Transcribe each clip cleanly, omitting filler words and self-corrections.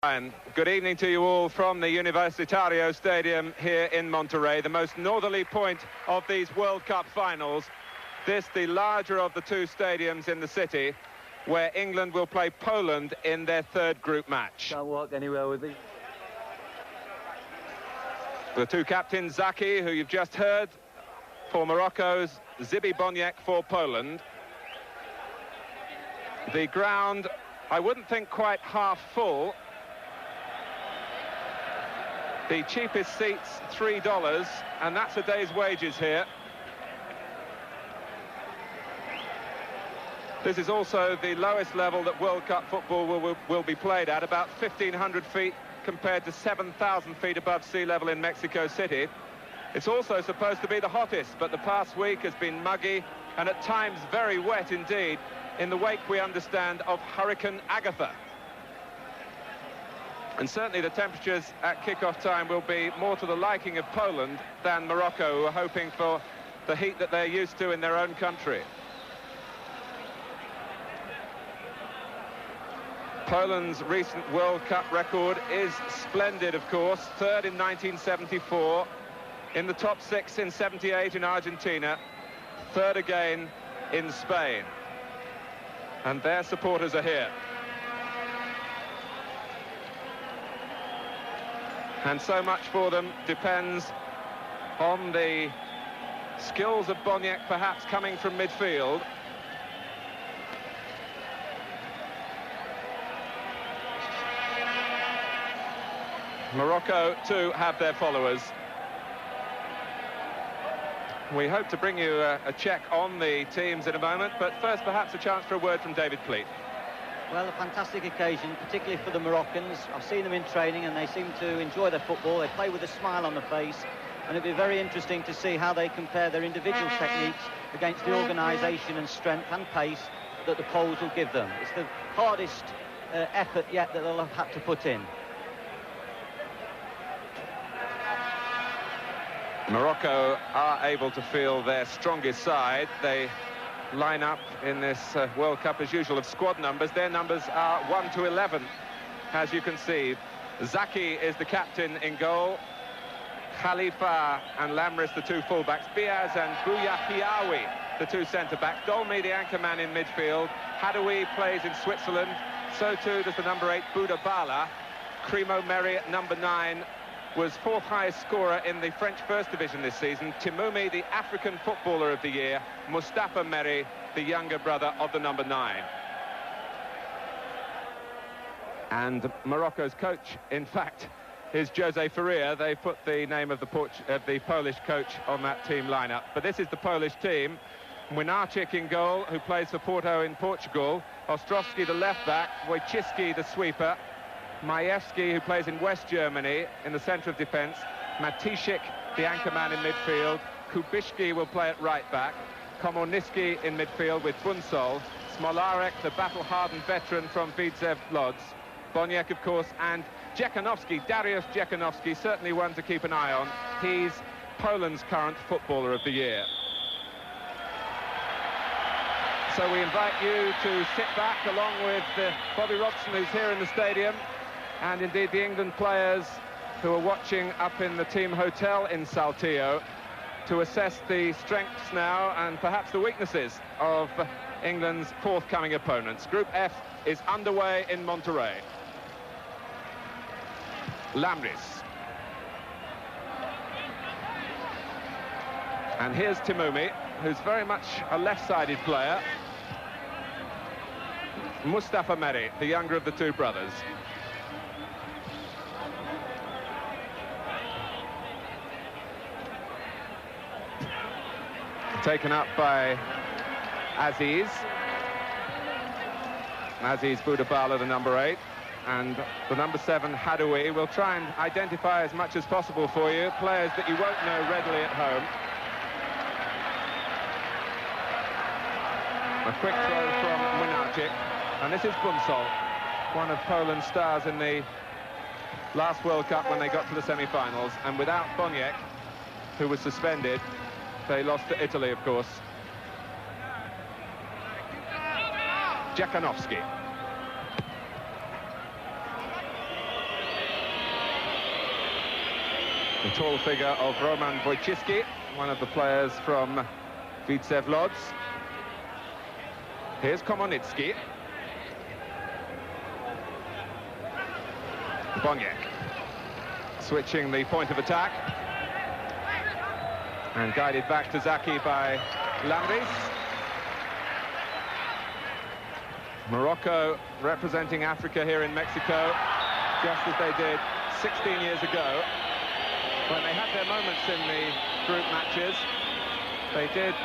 And good evening to you all from the Universitario Stadium here in Monterrey, the most northerly point of these World Cup finals. This, the larger of the two stadiums in the city, where England will play Poland in their third group match. Can't walk anywhere with me. The two captains, Zaki, who you've just heard, for Morocco's, Zibi Boniek for Poland. The ground, I wouldn't think quite half full. The cheapest seats, $3, and that's a day's wages here. This is also the lowest level that World Cup football will be played at, about 1,500 feet compared to 7,000 feet above sea level in Mexico City. It's also supposed to be the hottest, but the past week has been muggy and at times very wet indeed, in the wake, we understand, of Hurricane Agatha. And certainly the temperatures at kick-off time will be more to the liking of Poland than Morocco, who are hoping for the heat that they're used to in their own country. Poland's recent World Cup record is splendid, of course. Third in 1974, in the top six in 78 in Argentina, third again in Spain. And their supporters are here. And so much for them depends on the skills of Boniek, perhaps coming from midfield. Morocco, too, have their followers. We hope to bring you a check on the teams in a moment, but first perhaps a chance for a word from David Pleat. Well, a fantastic occasion, particularly for the Moroccans. I've seen them in training and they seem to enjoy their football. They play with a smile on the face, and it'll be very interesting to see how they compare their individual techniques against the organisation and strength and pace that the Poles will give them. It's the hardest effort yet that they'll have had to put in. Morocco are able to field their strongest side. They line up in this World Cup as usual of squad numbers. Their numbers are 1 to 11, as you can see. Zaki is the captain in goal. Khalifa and Lamris, the two fullbacks. Biaz and Bouyahiaoui, the two centre-backs. Dolmy, the anchorman in midfield. Hadoui plays in Switzerland. So too does the number 8, Boudabala. Crimo Meri at number 9 was fourth highest scorer in the French First Division this season. Timoumi, the African Footballer of the Year. Mustafa Meri, the younger brother of the number 9. And Morocco's coach, in fact, is Jose Faria. They put the name of the Polish coach on that team lineup. But this is the Polish team. Młynarczyk in goal, who plays for Porto in Portugal. Ostrowski, the left-back. Wojciechowski, the sweeper. Majewski, who plays in West Germany, in the centre of defence. Matisik, the anchorman in midfield. Kubishki will play at right-back. Komorniski in midfield with Bunsol. Smolarek, the battle-hardened veteran from Widzew Lodz. Boniek, of course, and Dziekanowski, Dariusz Dziekanowski, certainly one to keep an eye on. He's Poland's current Footballer of the Year. So we invite you to sit back along with Bobby Robson, who's here in the stadium, and indeed the England players who are watching up in the team hotel in Saltillo, to assess the strengths now and perhaps the weaknesses of England's forthcoming opponents. Group F is underway in Monterrey. Lamris. And here's Timoumi, who's very much a left-sided player. Mustafa Meri, the younger of the two brothers. Taken up by Aziz Boudabala, the number 8, and the number 7, Hadoui. We'll try and identify as much as possible for you, players that you won't know readily at home. A quick throw from Młynarczyk, and this is Bunsol, one of Poland's stars in the last World Cup when they got to the semi-finals, and without Boniek, who was suspended, they lost to Italy, of course. Dziekanowski. The tall figure of Roman Wojcicki, one of the players from Widzew Łódź. Here's Komonitsky. Boniek switching the point of attack and guided back to Zaki by Lambris. Morocco representing Africa here in Mexico, just as they did 16 years ago when they had their moments in the group matches. They did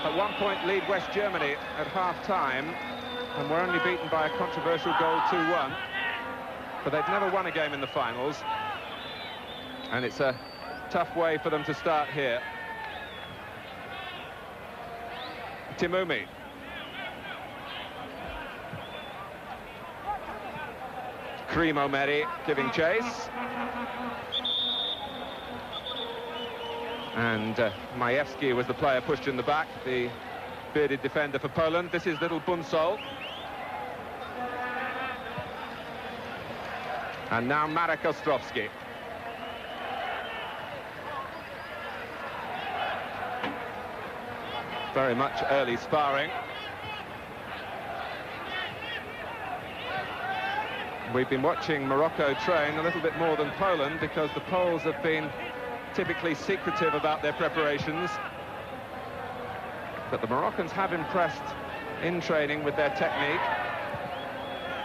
at one point lead West Germany at half-time and were only beaten by a controversial goal 2-1. But they've never won a game in the finals, and it's a tough way for them to start here. Timumi. Karim Omeri giving chase. And Majewski was the player pushed in the back, the bearded defender for Poland. This is little Bunsol. And now Marek Ostrowski. Very much early sparring. We've been watching Morocco train a little bit more than Poland because the Poles have been typically secretive about their preparations. But the Moroccans have impressed in training with their technique.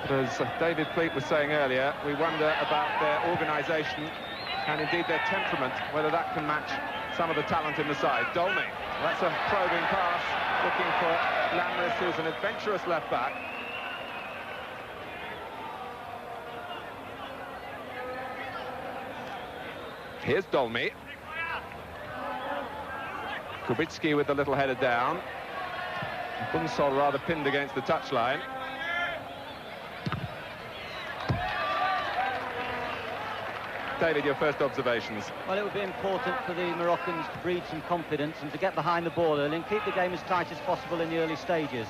But as David Pleat was saying earlier, we wonder about their organisation and indeed their temperament, whether that can match some of the talent in the side. Dolmy, that's a probing pass, looking for Lambris, who's an adventurous left-back. Here's Dolmy. Kubicki with the little header down. Bunsol rather pinned against the touchline. David, your first observations. Well, it would be important for the Moroccans to breed some confidence and to get behind the ball early and keep the game as tight as possible in the early stages.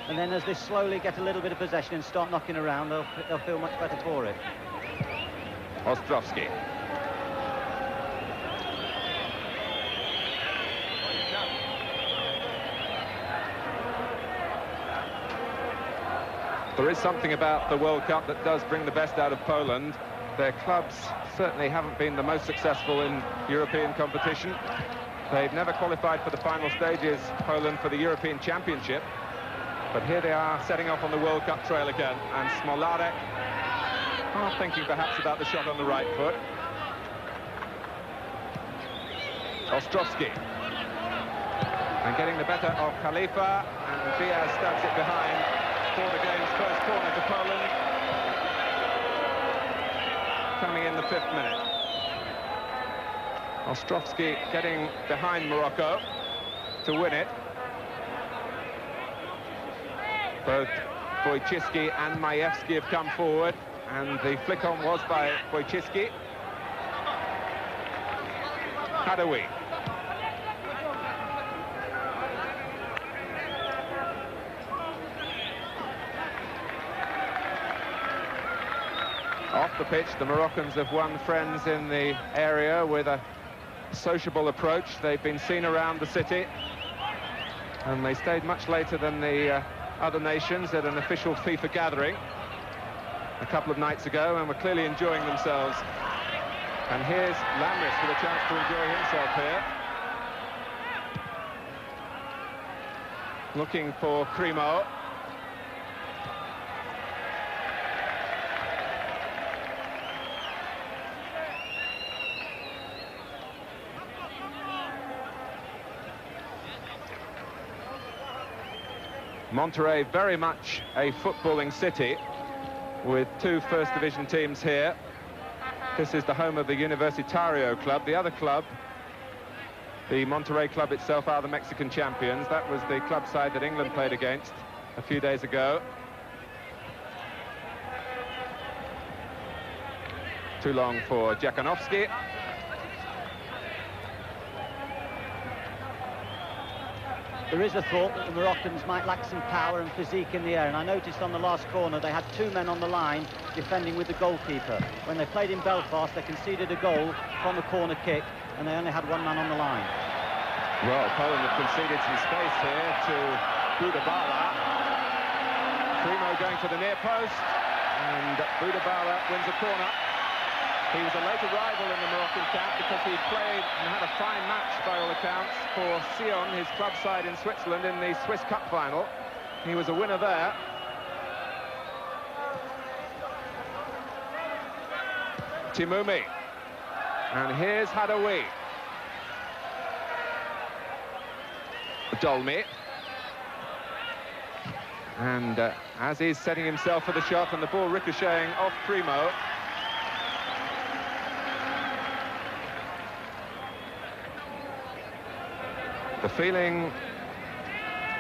And then as they slowly get a little bit of possession and start knocking around, they'll feel much better for it. Ostrowski. There is something about the World Cup that does bring the best out of Poland. Their clubs certainly haven't been the most successful in European competition. They've never qualified for the final stages, Poland, for the European Championship. But here they are setting off on the World Cup trail again. And Smolarek are thinking perhaps about the shot on the right foot. Ostrowski. And getting the better of Khalifa. And Diaz stabs it behind for the game's first corner to Poland. Coming in the 5th minute. Ostrowski getting behind Morocco to win it. Both Wojcicki and Majewski have come forward, and the flick-on was by Wojcicki. Hadawi. Off the pitch, the Moroccans have won friends in the area with a sociable approach. They've been seen around the city, and they stayed much later than the other nations at an official FIFA gathering a couple of nights ago, and were clearly enjoying themselves. And here's Lambris with a chance to enjoy himself here. Looking for Crimo. Monterrey, very much a footballing city with 2 First Division teams here. This is the home of the Universitario club. The other club, the Monterrey club itself, are the Mexican champions. That was the club side that England played against a few days ago. Too long for Jakanowski. there is a thought that the Moroccans might lack some power and physique in the air, and I noticed on the last corner they had 2 men on the line defending with the goalkeeper. When they played in Belfast, they conceded a goal from a corner kick, and they only had 1 man on the line. Well, Poland have conceded some space here to Budabala. Primo going to the near post, and Budabala wins a corner. He was a late arrival in the Moroccan camp because he played and had a fine match, by all accounts, for Sion, his club side in Switzerland, in the Swiss Cup final. He was a winner there. Timoumi. And here's Hadaoui. Dolmy. And as he's setting himself for the shot, and the ball ricocheting off Primo. The feeling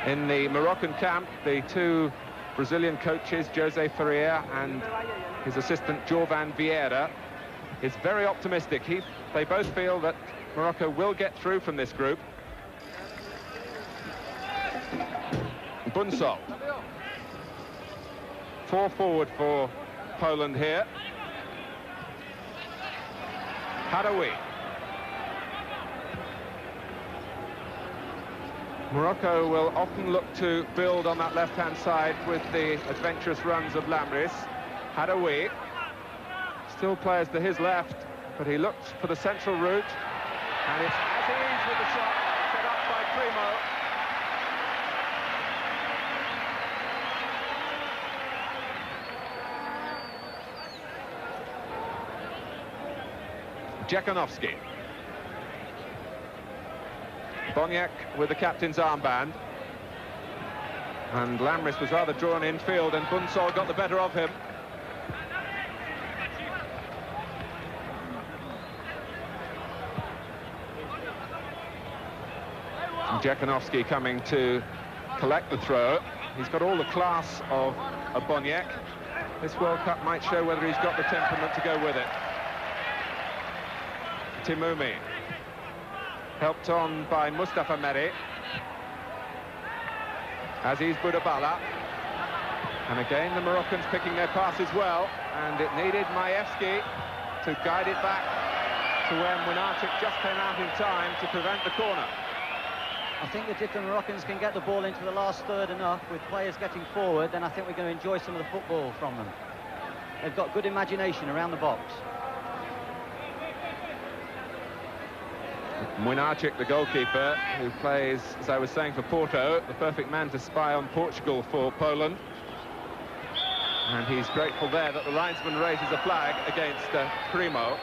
in the Moroccan camp, the 2 Brazilian coaches, Jose Ferreira and his assistant Jovan Vieira, is very optimistic. They both feel that Morocco will get through from this group. Bunsol. 4 forward for Poland here. Hadaoui. Morocco will often look to build on that left-hand side with the adventurous runs of Lamris. Hadaoui. Still players to his left, but he looked for the central route. And it's Aziz with the shot, set up by Primo. Dziekanowski. Boniek with the captain's armband. And Lamris was rather drawn infield, and Bunsol got the better of him. And Dziekanowski coming to collect the throw. He's got all the class of a Boniek. This World Cup might show whether he's got the temperament to go with it. Timoumi. Helped on by Mustafa Meri. Aziz Budabala. And again, the Moroccans picking their passes well. And it needed Majewski to guide it back to where Młynarczyk just came out in time to prevent the corner. I think that if the Moroccans can get the ball into the last third enough, with players getting forward, then I think we're going to enjoy some of the football from them. They've got good imagination around the box. Młynarczyk, the goalkeeper, who plays, as I was saying, for Porto, the perfect man to spy on Portugal for Poland. And he's grateful there that the linesman raises a flag against Primo.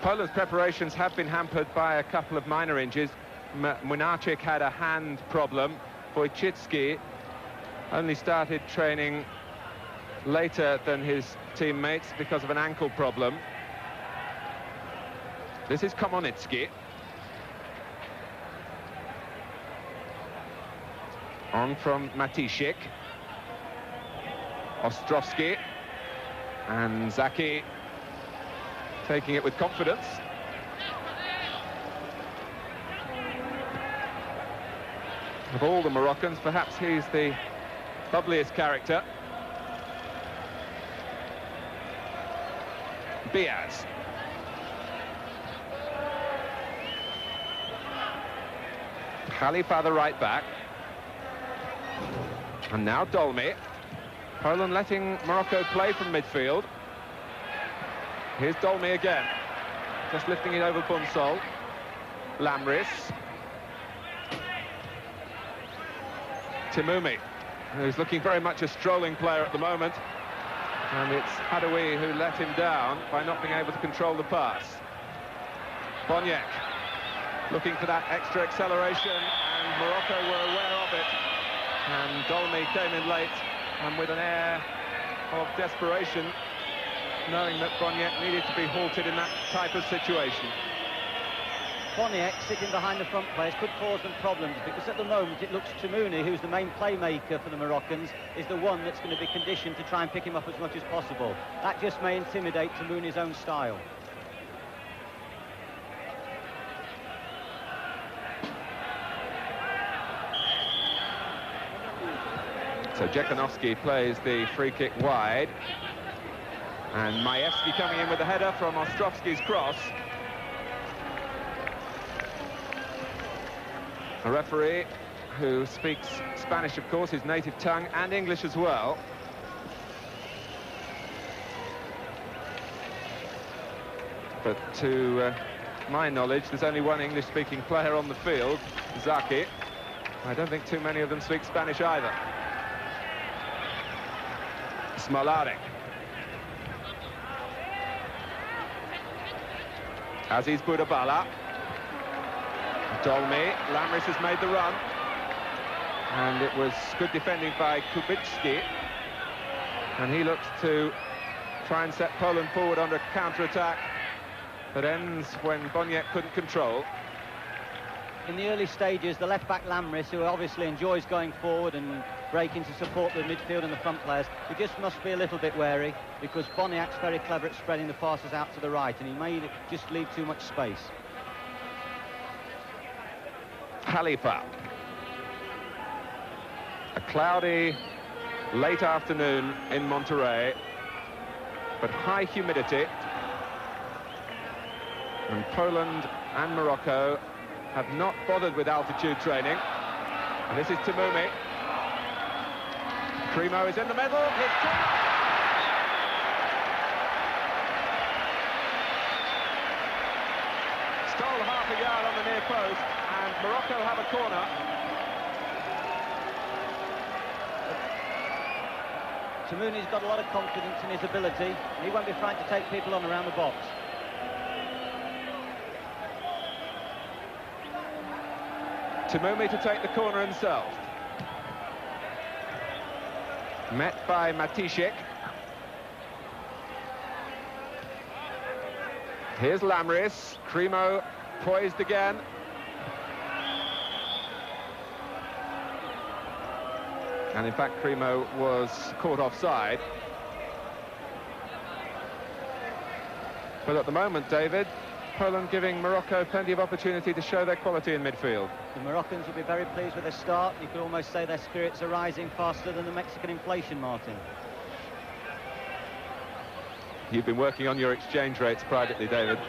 Poland's preparations have been hampered by a couple of minor injuries. Młynarczyk had a hand problem. Wojcicki only started training later than his teammates because of an ankle problem. This is Komonitsky. On from Matisik. Ostrowski. And Zaki taking it with confidence. Of all the Moroccans, perhaps he's the bubbliest character. Biaz. Khalifa, the right back. And now Dolmy. Poland letting Morocco play from midfield. Here's Dolmy again. Just lifting it over Bunsol. Lamris. Timoumi, who's looking very much a strolling player at the moment. And it's Hadaoui who let him down by not being able to control the pass. Boniek looking for that extra acceleration, and Morocco were aware of it. And Dolmy came in late, and with an air of desperation, knowing that Boniek needed to be halted in that type of situation. Boniek, sitting behind the front players, could cause them problems, because at the moment it looks Timoumi, who's the main playmaker for the Moroccans, is the one that's going to be conditioned to try and pick him up as much as possible. That just may intimidate Timoumi's own style. So Jekanovski plays the free kick wide. And Majewski coming in with the header from Ostrovsky's cross. A referee who speaks Spanish, of course, his native tongue, and English as well. But to my knowledge, there's only one English-speaking player on the field, Zaki. I don't think too many of them speak Spanish either. Smolarek. Aziz Budabala. Dolmy. Lamris has made the run. And it was good defending by Kubicki. And he looks to try and set Poland forward under counter-attack. That ends when Boniek couldn't control. In the early stages, the left-back Lamris, who obviously enjoys going forward and breaking to support the midfield and the front players, he just must be a little bit wary, because Boniek's very clever at spreading the passes out to the right, and he may just leave too much space. Khalifa. A cloudy late afternoon in Monterrey, but high humidity. And Poland and Morocco have not bothered with altitude training. And this is Tamumi. Primo is in the middle. Stole half a yard on the near post, and Morocco have a corner. Tamuni's got a lot of confidence in his ability. He won't be frightened to take people on around the box. Tamumi to take the corner himself. Met by Matishik. Here's Lamris. Primo poised again. And in fact, Primo was caught offside. But at the moment, David, Poland giving Morocco plenty of opportunity to show their quality in midfield. The Moroccans will be very pleased with their start. You could almost say their spirits are rising faster than the Mexican inflation, Martin. You've been working on your exchange rates privately, David.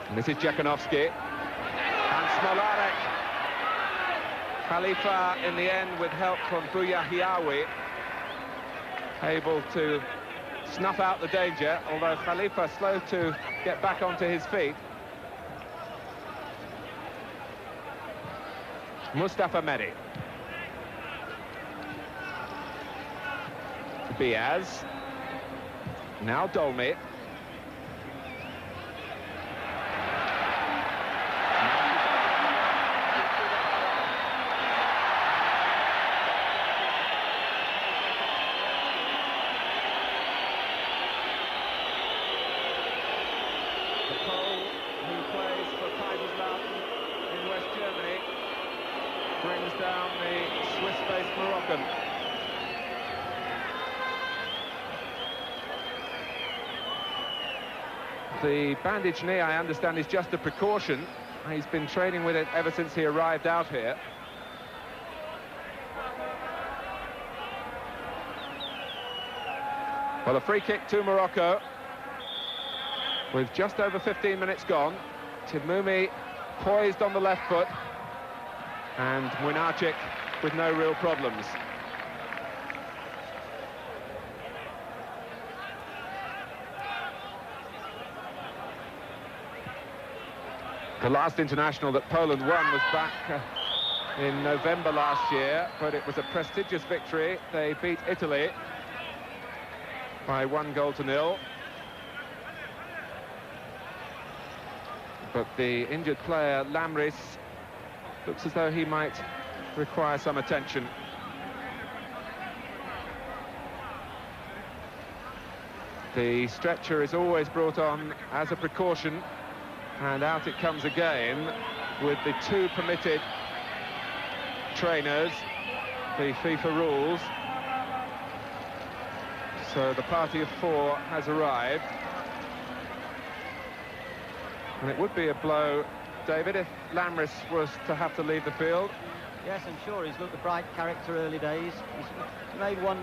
And this is Jekanovski. And Smolarek. Khalifa, in the end, with help from Bouyahiaoui, able to snuff out the danger, although Khalifa slow to get back onto his feet. Mustafa Mehdi. Biaz. Now Dolmy. Brings down the Swiss-based Moroccan. The bandaged knee, I understand, is just a precaution. He's been training with it ever since he arrived out here. Well, a free kick to Morocco with just over 15 minutes gone. Tamumi poised on the left foot, and Młynarczyk with no real problems. The last international that Poland won was back in November last year, but it was a prestigious victory. They beat Italy by 1-0. But the injured player, Lamris, looks as though he might require some attention. The stretcher is always brought on as a precaution, and out it comes again with the 2 permitted trainers, the FIFA rules. So the party of 4 has arrived. And it would be a blow, David, if Lamris was to have to leave the field. Yes, I'm sure he's looked a bright character early days. He's made one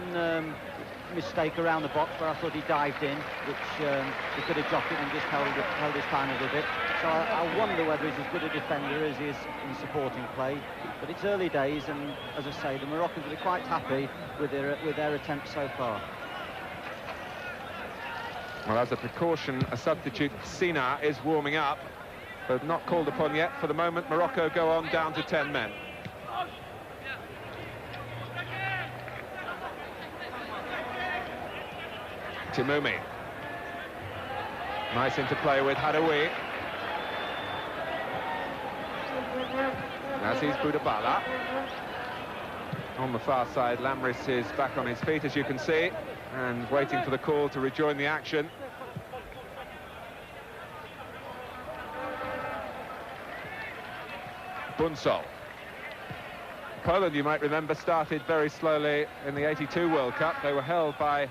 mistake around the box where I thought he dived in, which he could have dropped it and just held his time a little bit. So I wonder whether he's as good a defender as he is in supporting play. But it's early days, and as I say, the Moroccans will be quite happy with their attempts so far. Well, as a precaution, a substitute, Sina, is warming up, but not called upon yet. For the moment, Morocco go on down to 10 men. Timoumi. Nice interplay with Hadaoui. Aziz Boudabala. On the far side, Lamris is back on his feet, as you can see, and waiting for the call to rejoin the action. Bunsol. Poland, you might remember, started very slowly in the '82 World Cup. They were held by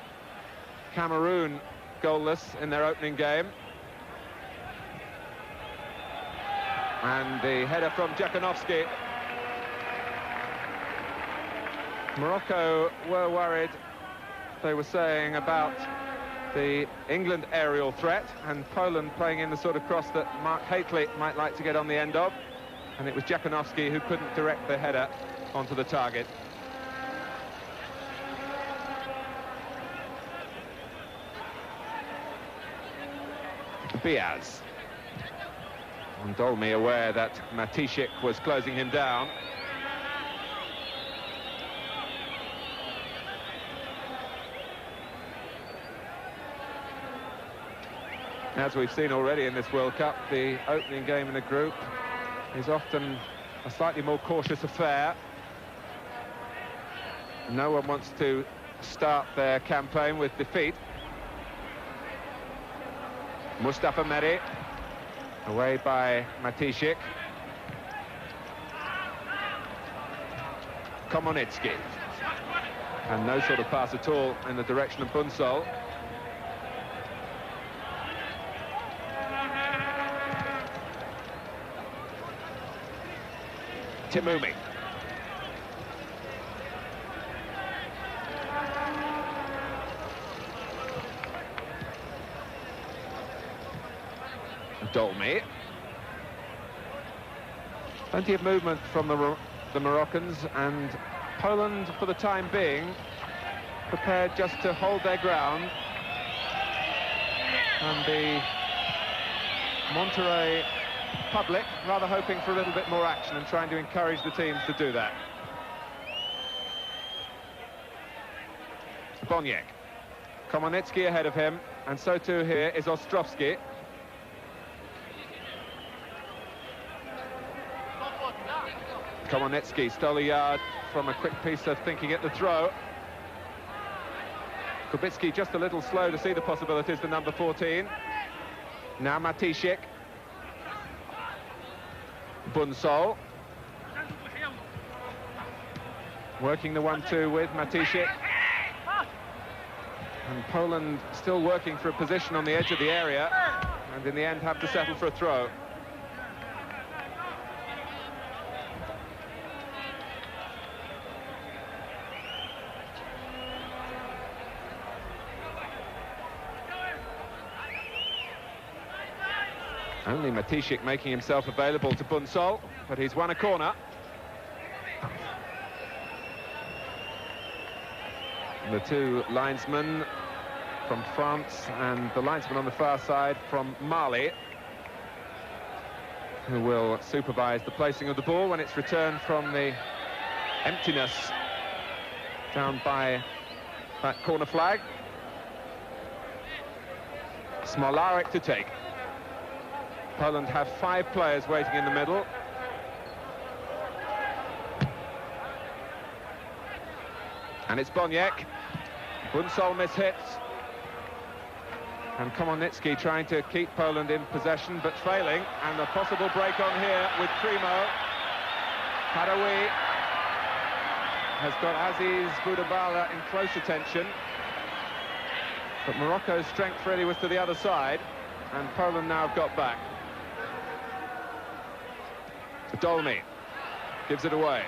Cameroon goalless in their opening game. And the header from Jakunovski. Morocco were worried, they were saying, about the England aerial threat, and Poland playing in the sort of cross that Mark Hateley might like to get on the end of. And it was Jakunovski who couldn't direct the header onto the target. Biaz. And Dolmy aware that Matishik was closing him down. As we've seen already in this World Cup, the opening game in a group is often a slightly more cautious affair. No one wants to start their campaign with defeat. Mustafa Meri, away by Matishik. Komonitsky. And no sort of pass at all in the direction of Bunsol. Timoumi. Dolmy. Plenty of movement from the Moroccans, and Poland, for the time being, prepared just to hold their ground. And the Monterrey public rather hoping for a little bit more action and trying to encourage the teams to do that. Boniek. Komonitsky ahead of him, and so too here is Ostrovsky. Komonitsky stole a yard from a quick piece of thinking at the throw. Kubicki just a little slow to see the possibilities, the number 14. Now Matishik. Bunsol. Working the 1-2 with Matishik. And Poland still working for a position on the edge of the area, and in the end have to settle for a throw. Only Matishik making himself available to Bunsol, but he's won a corner. The two linesmen from France and the linesman on the far side from Mali, who will supervise the placing of the ball when it's returned from the emptiness down by that corner flag. Smolarek to take. Poland have 5 players waiting in the middle. And it's Boniek. Bunsol mishits. And Komonitsky trying to keep Poland in possession, but failing. And a possible break on here with Primo. Hadaoui has got Aziz Boudabala in close attention. But Morocco's strength really was to the other side, and Poland now have got back. Dolmy gives it away.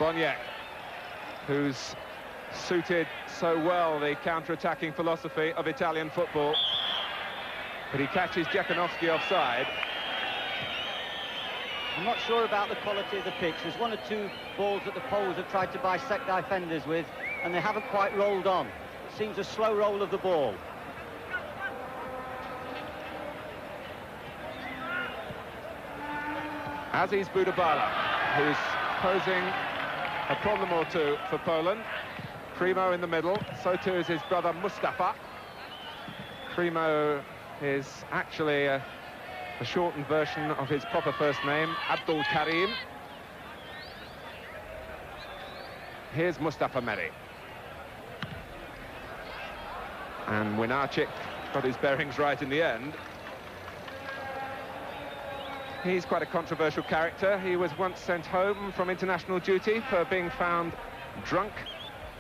Boniek, who's suited so well the counter-attacking philosophy of Italian football. But he catches Dziekanowski offside. I'm not sure about the quality of the pitch. There's one or two balls that the Poles have tried to bisect defenders with, and they haven't quite rolled on. It seems a slow roll of the ball. Aziz Budabala, who's posing a problem or two for Poland. Primo in the middle, so too is his brother Mustafa. Primo is actually a shortened version of his proper first name, Abdul Karim. Here's Mustafa Meri. And Winarchik got his bearings right in the end. He's quite a controversial character. He was once sent home from international duty for being found drunk.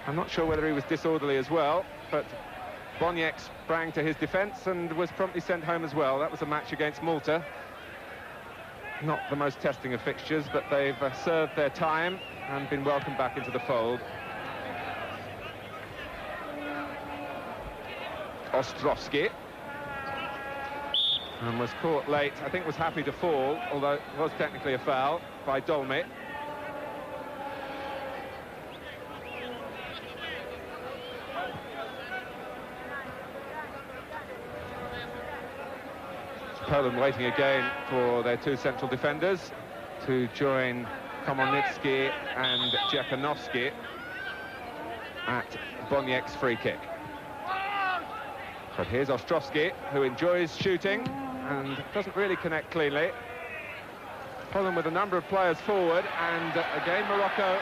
I'm not sure whether he was disorderly as well, but Boniek sprang to his defence and was promptly sent home as well. That was a match against Malta. Not the most testing of fixtures, but they've served their time and been welcomed back into the fold. Ostrovsky. And was caught late. I think was happy to fall, although it was technically a foul by Dolmy. Poland waiting again for their two central defenders to join Komonitsky and Dziekanowski at Boniek's free kick. But here's Ostrovsky, who enjoys shooting and doesn't really connect cleanly. Poland with a number of players forward, and again Morocco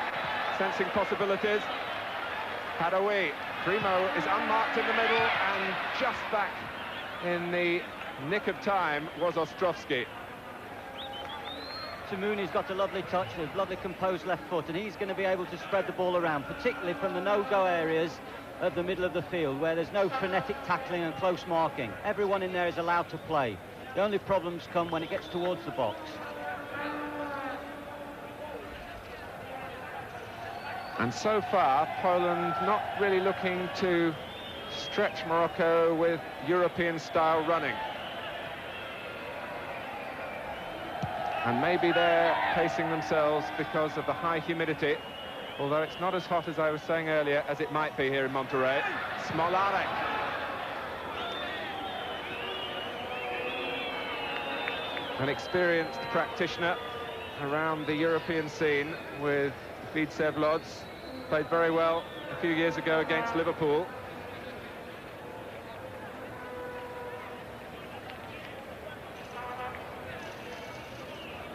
sensing possibilities. Hadoui. Primo is unmarked in the middle, and just back in the nick of time was Ostrovsky. Tamuni's got a lovely touch with lovely composed left foot, and he's going to be able to spread the ball around, particularly from the no-go areas of the middle of the field, where there's no frenetic tackling and close marking. Everyone in there is allowed to play. The only problems come when it gets towards the box. And so far, Poland not really looking to stretch Morocco with European-style running. And maybe they're pacing themselves because of the high humidity, although it's not as hot as I was saying earlier as it might be here in Monterrey. Smolarek. An experienced practitioner around the European scene with Widzew Łódź. Played very well a few years ago against Liverpool.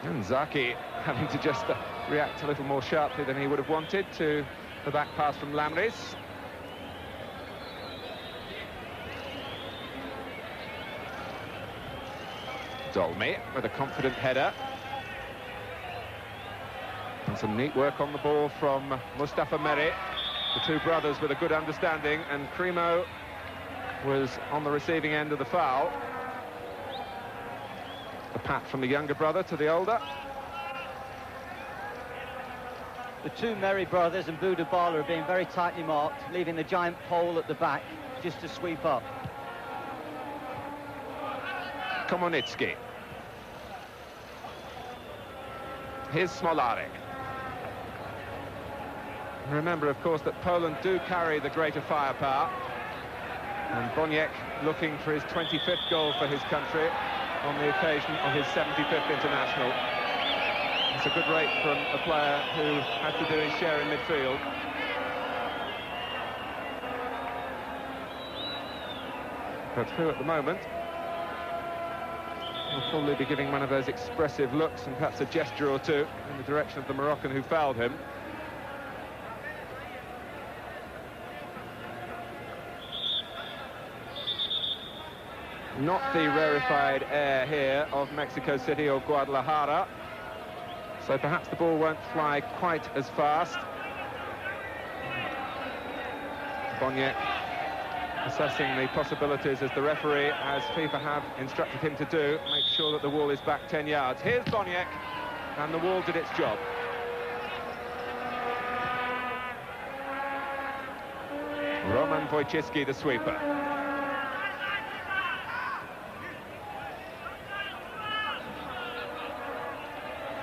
And Zaki having to just react a little more sharply than he would have wanted to the back pass from Lamris. Dolmy with a confident header. And some neat work on the ball from Mustafa Meri. The two brothers with a good understanding, and Primo was on the receiving end of the foul. The pat from the younger brother to the older. The two Meri brothers and Budabala are being very tightly marked, leaving the giant pole at the back just to sweep up. Komonitsky. Here's Smolarek. Remember, of course, that Poland do carry the greater firepower. And Boniek looking for his 25th goal for his country on the occasion of his 75th international. It's a good rate from a player who has to do his share in midfield. But who at the moment will probably be giving one of those expressive looks and perhaps a gesture or two in the direction of the Moroccan who fouled him. Not the rarefied air here of Mexico City or Guadalajara, so perhaps the ball won't fly quite as fast. Boniek assessing the possibilities as the referee, as FIFA have instructed him to do, make sure that the wall is back 10 yards. Here's Boniek, and the wall did its job. Roman Wojcicki, the sweeper.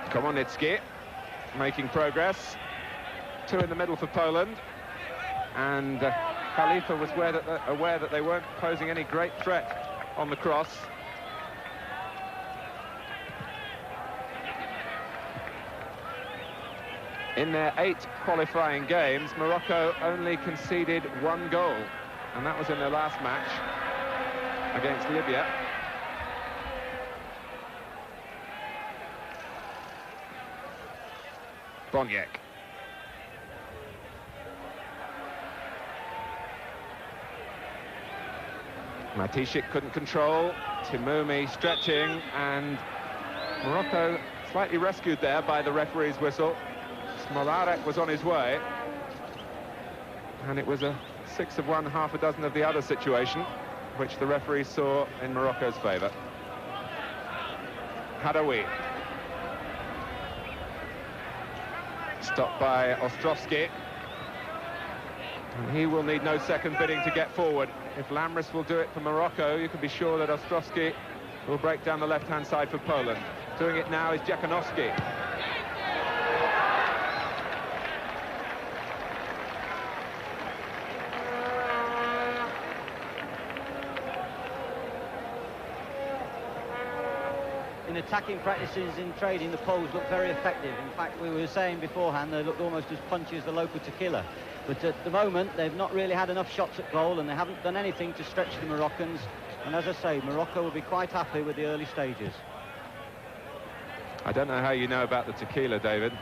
Komonitsky making progress. 2 in the middle for Poland. And Khalifa was aware that they weren't posing any great threat on the cross. In their 8 qualifying games, Morocco only conceded 1 goal, and that was in their last match against Libya. Boniek. Matishik couldn't control. Timoumi stretching, and Morocco slightly rescued there by the referee's whistle. Smolarek was on his way, and it was a 6 of one, half a dozen of the other situation, which the referee saw in Morocco's favour. Hadaoui. Stopped by Ostrovsky. And he will need no second bidding to get forward. If Lamris will do it for Morocco, you can be sure that Ostrovsky will break down the left-hand side for Poland. Doing it now is Jakanowski. In attacking practices in training, the Poles look very effective. In fact, we were saying beforehand they looked almost as punchy as the local tequila. But at the moment, they've not really had enough shots at goal, and they haven't done anything to stretch the Moroccans. And as I say, Morocco will be quite happy with the early stages. I don't know how you know about the tequila, David.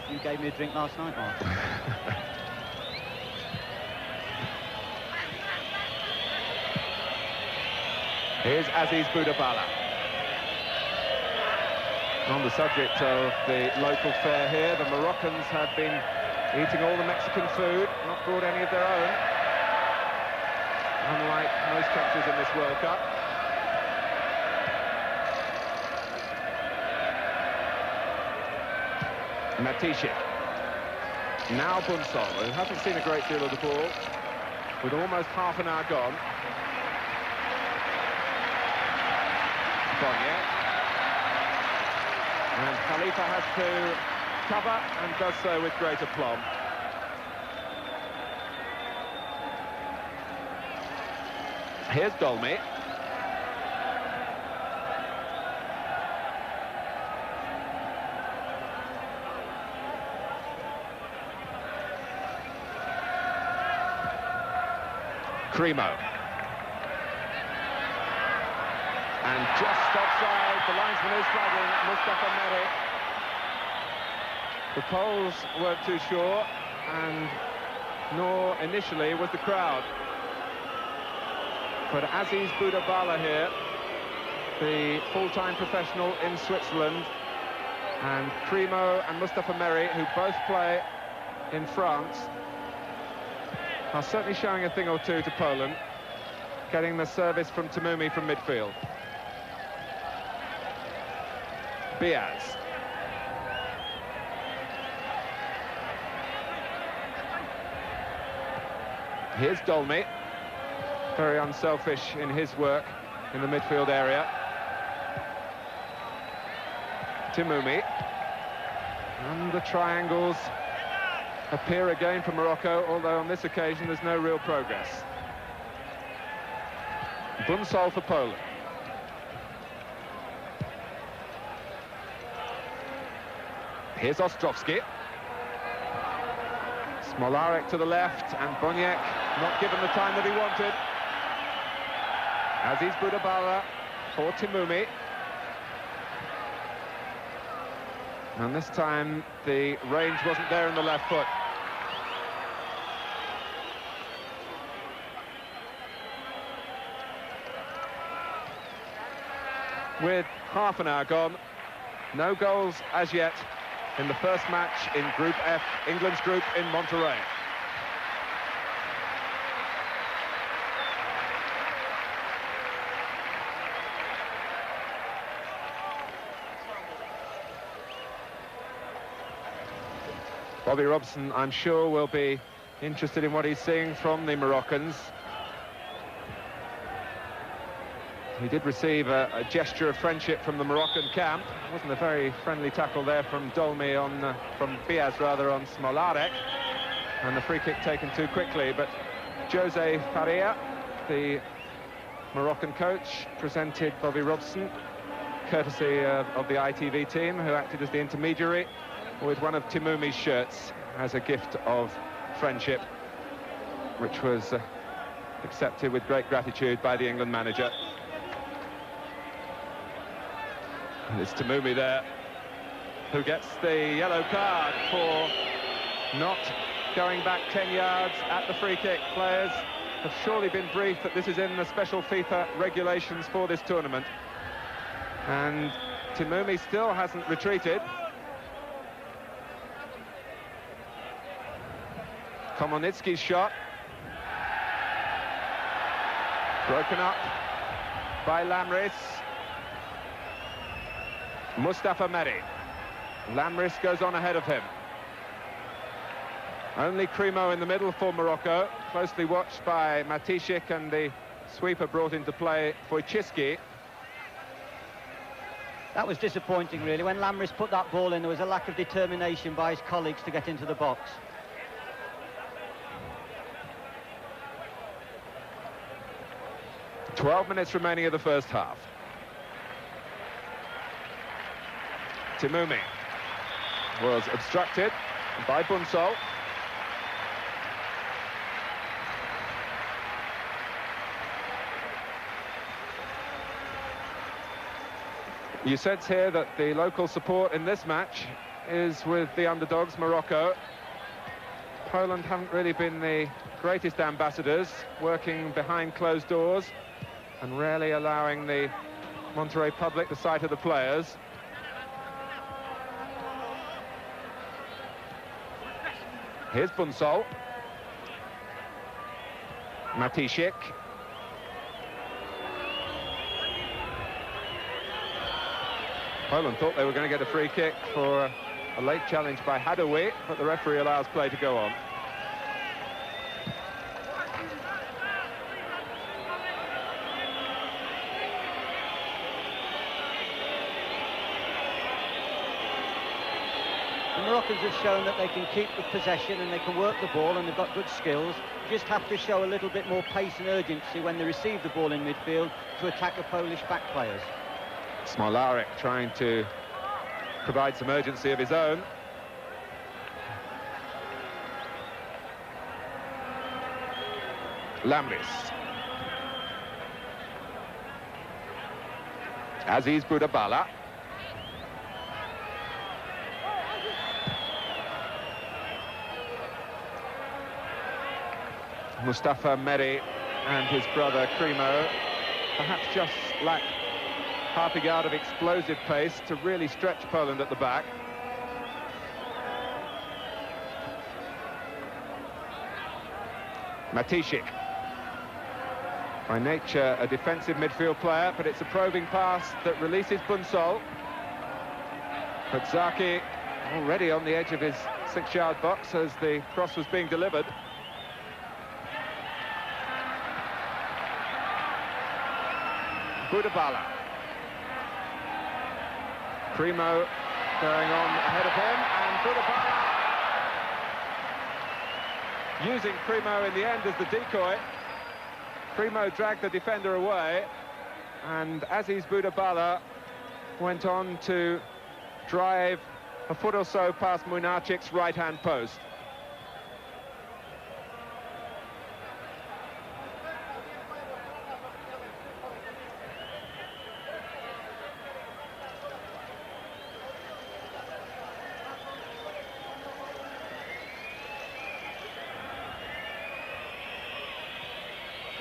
You gave me a drink last night, Mark. Here's Aziz Boudabala. On the subject of the local fare here, the Moroccans have been eating all the Mexican food, not brought any of their own, unlike most countries in this World Cup. Matishik. Now Bunsol, who hasn't seen a great deal of the ball, with almost half an hour gone. Boniek. And Khalifa has to cover, and does so with great aplomb. Here's Dolmy. Cremo. And just offside, the linesman is flagging Mustafa Meri. The Poles weren't too sure, and nor initially was the crowd. But Aziz Boudabala here, the full-time professional in Switzerland, and Cremo and Mustafa Meri, who both play in France, are certainly showing a thing or two to Poland, getting the service from Timoumi from midfield. Biaz. Here's Dolmy, very unselfish in his work in the midfield area. Timoumi. And the triangles appear again for Morocco, although on this occasion there's no real progress. Bunsol for Poland. Here's Ostrovsky. Smolarek to the left, and Boniek not given the time that he wanted. Aziz Boudabala for Timoumi. And this time the range wasn't there in the left foot. With half an hour gone, no goals as yet in the first match in Group F, England's group in Monterrey. Bobby Robson, I'm sure, will be interested in what he's seeing from the Moroccans. He did receive a gesture of friendship from the Moroccan camp. It wasn't a very friendly tackle there from Dolmy on, from Biaz rather, on Smolarek. And the free kick taken too quickly, but Jose Faria, the Moroccan coach, presented Bobby Robson, courtesy of the ITV team, who acted as the intermediary, with one of Timoumi's shirts as a gift of friendship, which was accepted with great gratitude by the England manager. And it's Timoumi there, who gets the yellow card for not going back 10 yards at the free kick. Players have surely been briefed that this is in the special FIFA regulations for this tournament. And Timoumi still hasn't retreated. Komonitsky's shot. Broken up by Lamris. Mustafa Mehdi. Lamris goes on ahead of him. Only Cremo in the middle for Morocco, closely watched by Matishik, and the sweeper brought into play for Chiski. That was disappointing, really. When Lamris put that ball in, there was a lack of determination by his colleagues to get into the box. "12 minutes remaining of the first half. Timoumi was obstructed by Bunsol. You sense here that the local support in this match is with the underdogs, Morocco. Poland haven't really been the greatest ambassadors, working behind closed doors and rarely allowing the Monterrey public the sight of the players. Here's Bunsol. Matishik. Poland thought they were going to get a free kick for a late challenge by Hadoui, but the referee allows play to go on. The Moroccans have shown that they can keep the possession and they can work the ball, and they've got good skills. Just have to show a little bit more pace and urgency when they receive the ball in midfield to attack the Polish back players. Smolarek trying to provide some urgency of his own. Lamris. Aziz Boudabala. Mustafa Mehdi and his brother Cremo perhaps just lack half a yard of explosive pace to really stretch Poland at the back. Matishik, by nature a defensive midfield player, but it's a probing pass that releases Bunsol. But Zaki already on the edge of his 6-yard box as the cross was being delivered. Boudabala. Cremo going on ahead of him, and Boudabala using Cremo in the end as the decoy. Cremo dragged the defender away, and Aziz Boudabala went on to drive a foot or so past Munachik's right-hand post.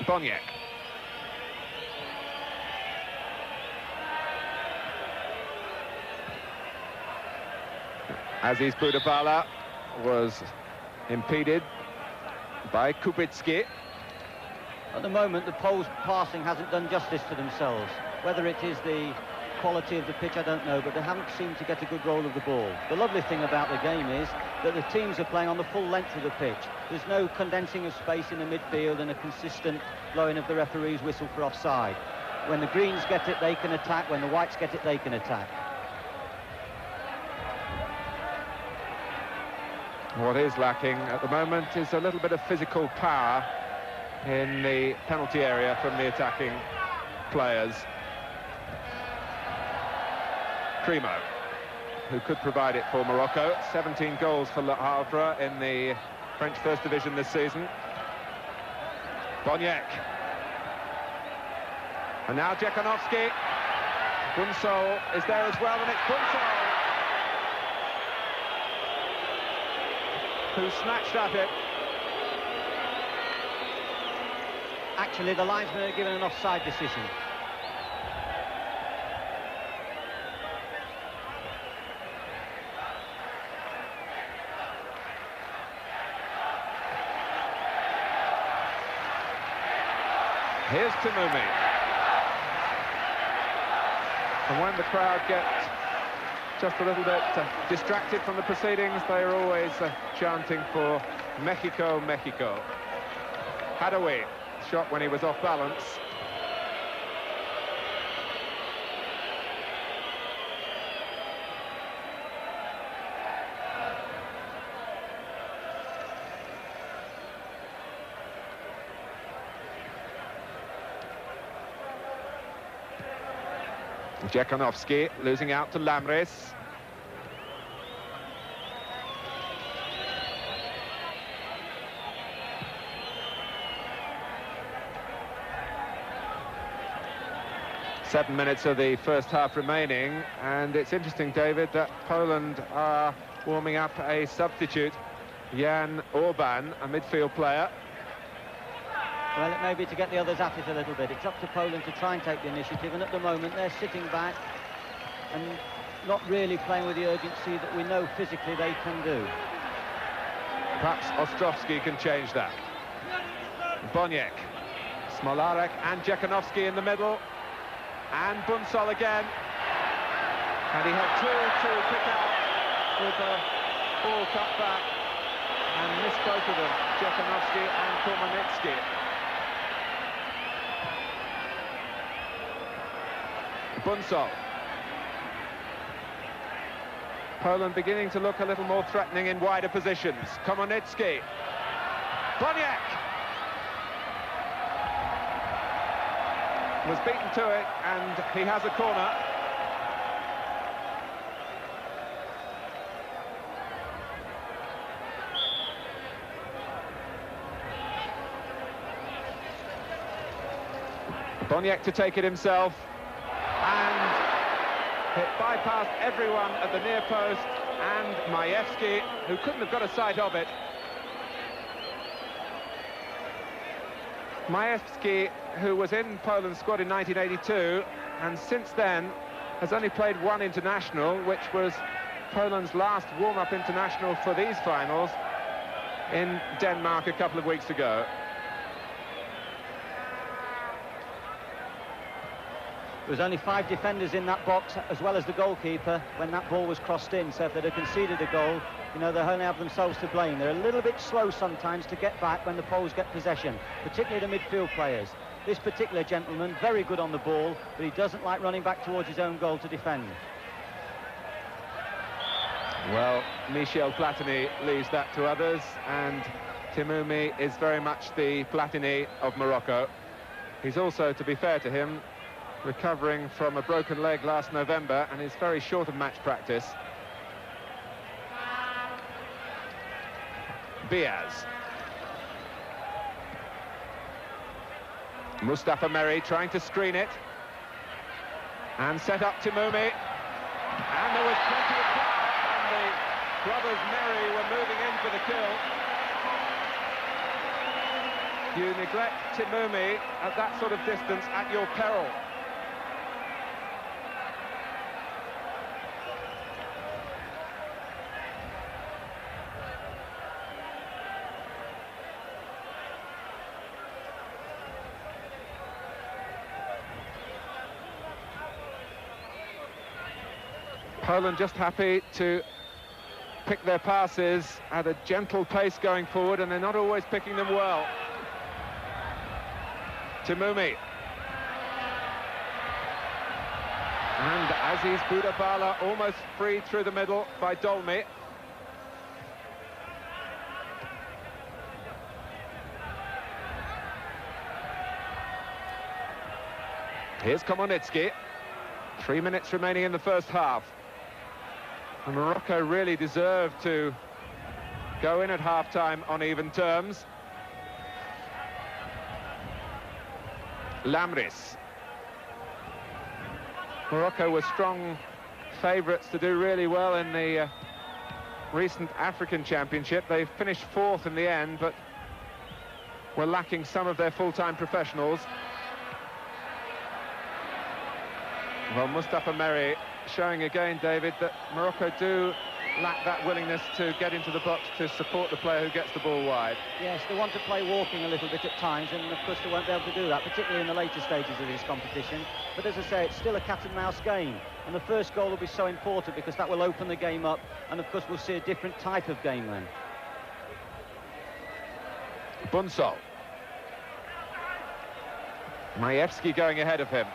Boniek. Aziz Boudabala was impeded by Kubicki. At the moment, the Poles passing hasn't done justice to themselves. Whether it is the quality of the pitch, I don't know, but they haven't seemed to get a good roll of the ball. The lovely thing about the game is that the teams are playing on the full length of the pitch. There's no condensing of space in the midfield and a consistent blowing of the referee's whistle for offside. When the greens get it, they can attack. When the whites get it, they can attack. What is lacking at the moment is a little bit of physical power in the penalty area from the attacking players. Primo, who could provide it for Morocco. 17 goals for Le Havre in the French First Division this season. Boniek. And now Djekonovski. Bunsol is there as well, and it's Bunsol who snatched at it. Actually, the linesman are given an offside decision. Here's Timumi. And when the crowd get just a little bit distracted from the proceedings, they are always chanting for Mexico, Mexico. Hadaoui shot when he was off balance. Djekonovski losing out to Lamris. Seven minutes of the first half remaining, and it's interesting, David, that Poland are warming up a substitute, Jan Orban, a midfield player. Well, it may be to get the others at it a little bit. It's up to Poland to try and take the initiative, and at the moment they're sitting back and not really playing with the urgency that we know physically they can do. Perhaps Ostrovsky can change that. Boniek, Smolarek and Djekonovski in the middle, and Bunsol again. And he had two to pick out with the ball cut back and missed both of them, Djekonovski and Kormanitsky. Bunsol. Poland beginning to look a little more threatening in wider positions. Kormanitsky. Boniek was beaten to it, and he has a corner. Boniek to take it himself, and it bypassed everyone at the near post, and Majewski, who couldn't have got a sight of it. Majewski, who was in Poland's squad in 1982, and since then has only played one international, which was Poland's last warm-up international for these finals in Denmark a couple of weeks ago. There was only 5 defenders in that box, as well as the goalkeeper, when that ball was crossed in. So if they'd have conceded a goal, you know, they only have themselves to blame. They're a little bit slow sometimes to get back when the Poles get possession, particularly the midfield players. This particular gentleman, very good on the ball, but he doesn't like running back towards his own goal to defend. Well, Michel Platini leaves that to others, and Timumi is very much the Platini of Morocco. He's also, to be fair to him, recovering from a broken leg last November and is very short of match practice. Biaz. Mustafa Meri trying to screen it and set up Timumi, and there was plenty of power, and the brothers Meri were moving in for the kill. You neglect Timumi at that sort of distance at your peril. Poland just happy to pick their passes at a gentle pace going forward, and they're not always picking them well. Timumi. And Aziz Budabala almost freed through the middle by Dolmy. Here's Komonitsky. 3 minutes remaining in the first half. And Morocco really deserved to go in at half-time on even terms. Lamris. Morocco were strong favourites to do really well in the recent African Championship. They finished fourth in the end, but were lacking some of their full-time professionals. Well, Mustafa Merri showing again, David, that Morocco do lack that willingness to get into the box to support the player who gets the ball wide. Yes, they want to play walking a little bit at times, and of course they won't be able to do that, particularly in the later stages of this competition. But as I say, it's still a cat-and-mouse game, and the first goal will be so important because that will open the game up, and of course we'll see a different type of game then. Bunsol. Majewski going ahead of him.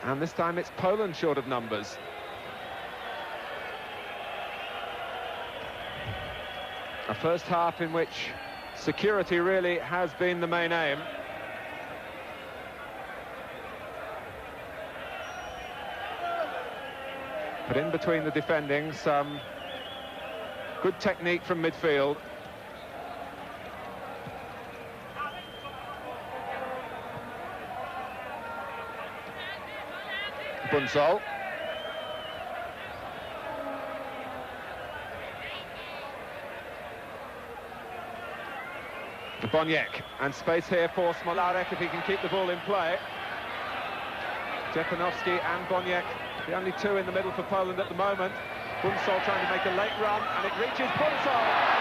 And this time it's Poland short of numbers. A first half in which security really has been the main aim. But in between the defending, some good technique from midfield. Bunsol. Boniek, and space here for Smolarek if he can keep the ball in play. Stepanowski and Boniek, the only two in the middle for Poland at the moment. Bunsol trying to make a late run, and it reaches Bunsol.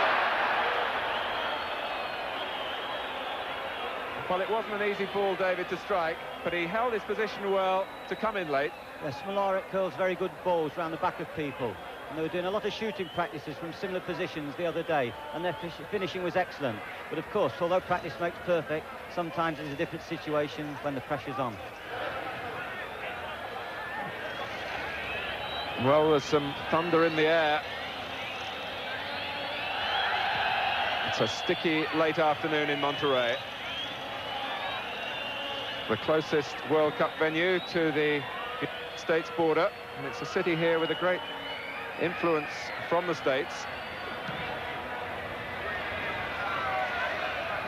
Well, it wasn't an easy ball, David, to strike, but he held his position well to come in late. Yes, Smolarek curls very good balls around the back of people. And they were doing a lot of shooting practices from similar positions the other day, and their finishing was excellent. But of course, although practice makes perfect, sometimes it's a different situation when the pressure's on. Well, there's some thunder in the air. It's a sticky late afternoon in Monterrey. The closest World Cup venue to the States border, and it's a city here with a great influence from the States.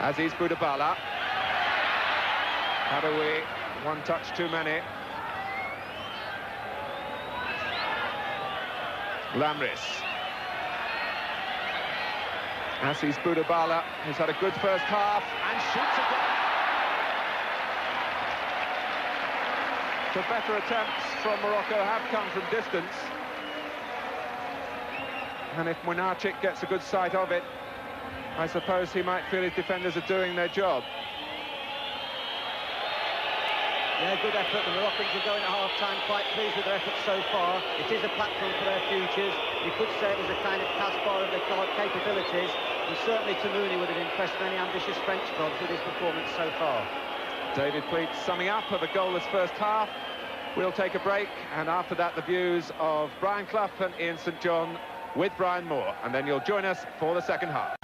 Aziz Budabala. Hadoui, one touch too many. Lamris. Aziz Budabala has had a good first half and shoots again. The better attempts from Morocco have come from distance. And if Młynarczyk gets a good sight of it, I suppose he might feel his defenders are doing their job. Yeah, good effort. The Moroccans are going at half-time quite pleased with their efforts so far. It is a platform for their futures. You could say it was a kind of Caspar of their capabilities, and certainly Timumi would have impressed many ambitious French clubs with his performance so far. David Pleat summing up of a goalless first half. We'll take a break, and after that the views of Brian Clough and Ian St John with Brian Moore, and then you'll join us for the second half.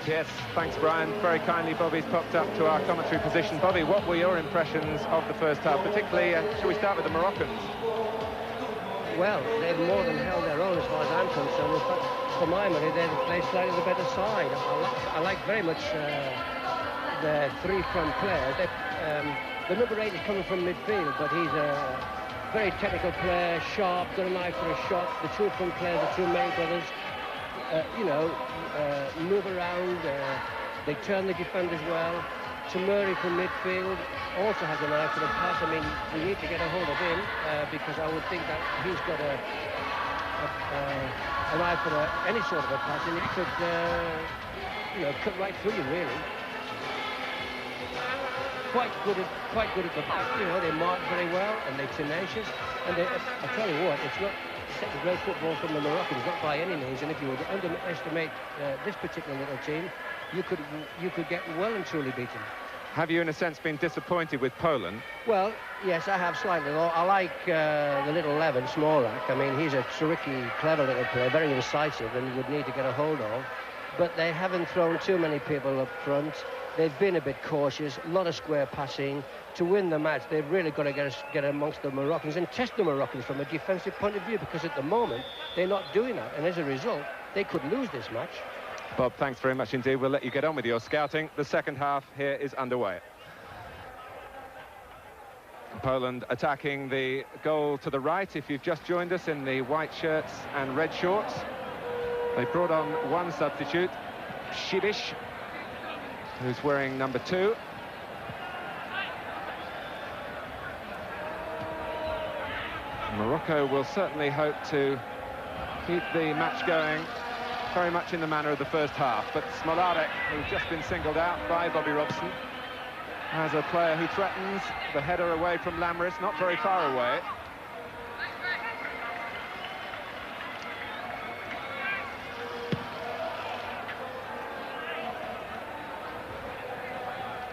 Yes, thanks Brian. Very kindly Bobby's popped up to our commentary position. Bobby, what were your impressions of the first half, particularly, shall we start with the Moroccans? Well, they've more than held their own as far as I'm concerned. In fact, for my money, they've played slightly the better side. I like very much the three front players. The number 8 is coming from midfield, but he's a very technical player, sharp, got an eye for a shot. The two front players, the two main brothers, move around, they turn the defenders well. Timuri from midfield also has an eye for the pass. I mean, we need to get a hold of him because I would think that he's got an eye for any sort of a pass, and it could, cut right through you, really. quite good at the back. You know, they mark very well and they're tenacious. And I tell you what, it's not second grade football from the Moroccans, not by any means. And if you were to underestimate this particular little team, you could get well and truly beaten. Have you, in a sense, been disappointed with Poland? Well, yes, I have slightly. I like the little Levin, Smolarek. I mean, he's a tricky, clever little player, very incisive, and you would need to get a hold of. But they haven't thrown too many people up front. They've been a bit cautious, a lot of square passing. To win the match, they've really got to get amongst the Moroccans and test the Moroccans from a defensive point of view, because at the moment, they're not doing that. And as a result, they could lose this match. Bob, thanks very much indeed. We'll let you get on with your scouting. The second half here is underway. Poland attacking the goal to the right. If you've just joined us in the white shirts and red shorts, they brought on one substitute, Shibish, who's wearing number 2. Morocco will certainly hope to keep the match going very much in the manner of the first half, but Smolarek, who's just been singled out by Bobby Robson, as a player who threatens the header away from Lamris, not very far away.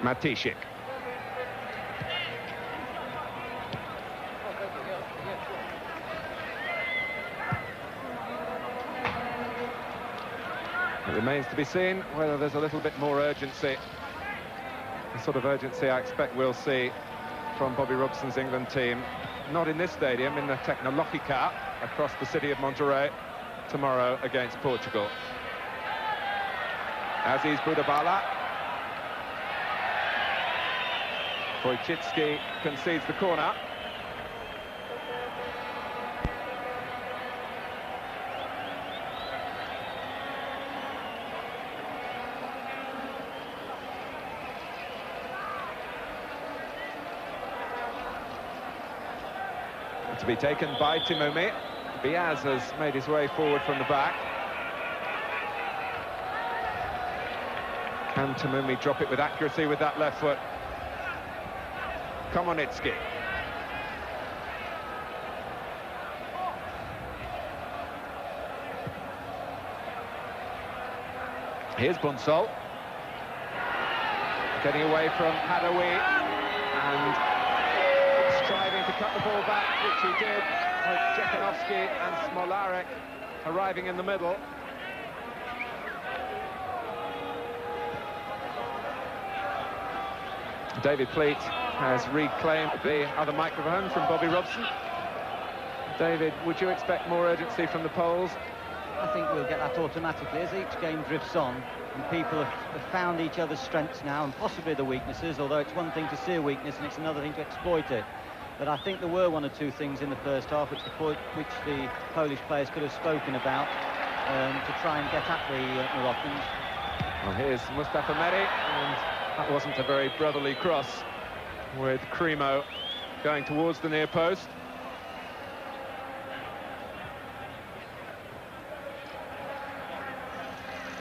Matishik. It remains to be seen whether there's a little bit more urgency. The sort of urgency I expect we'll see from Bobby Robson's England team. Not in this stadium, in the Tecnológica across the city of Monterrey tomorrow against Portugal. Aziz Budabala. Wojcicki concedes the corner. To be taken by Timumi. Biaz has made his way forward from the back. Can Timumi drop it with accuracy with that left foot? Komonitsky. Here's Bunsol. Getting away from Hadawi and striving to cut the ball back, which he did, with Jekanovski and Smolarek arriving in the middle. David Pleat has reclaimed the other microphone from Bobby Robson. David, would you expect more urgency from the Poles? I think we'll get that automatically as each game drifts on and people have found each other's strengths now and possibly the weaknesses, although it's one thing to see a weakness and it's another thing to exploit it. But I think there were one or two things in the first half which the Polish players could have spoken about to try and get at the Moroccans. Well, here's Mustafa Meri, and that wasn't a very brotherly cross, with Cremo going towards the near post.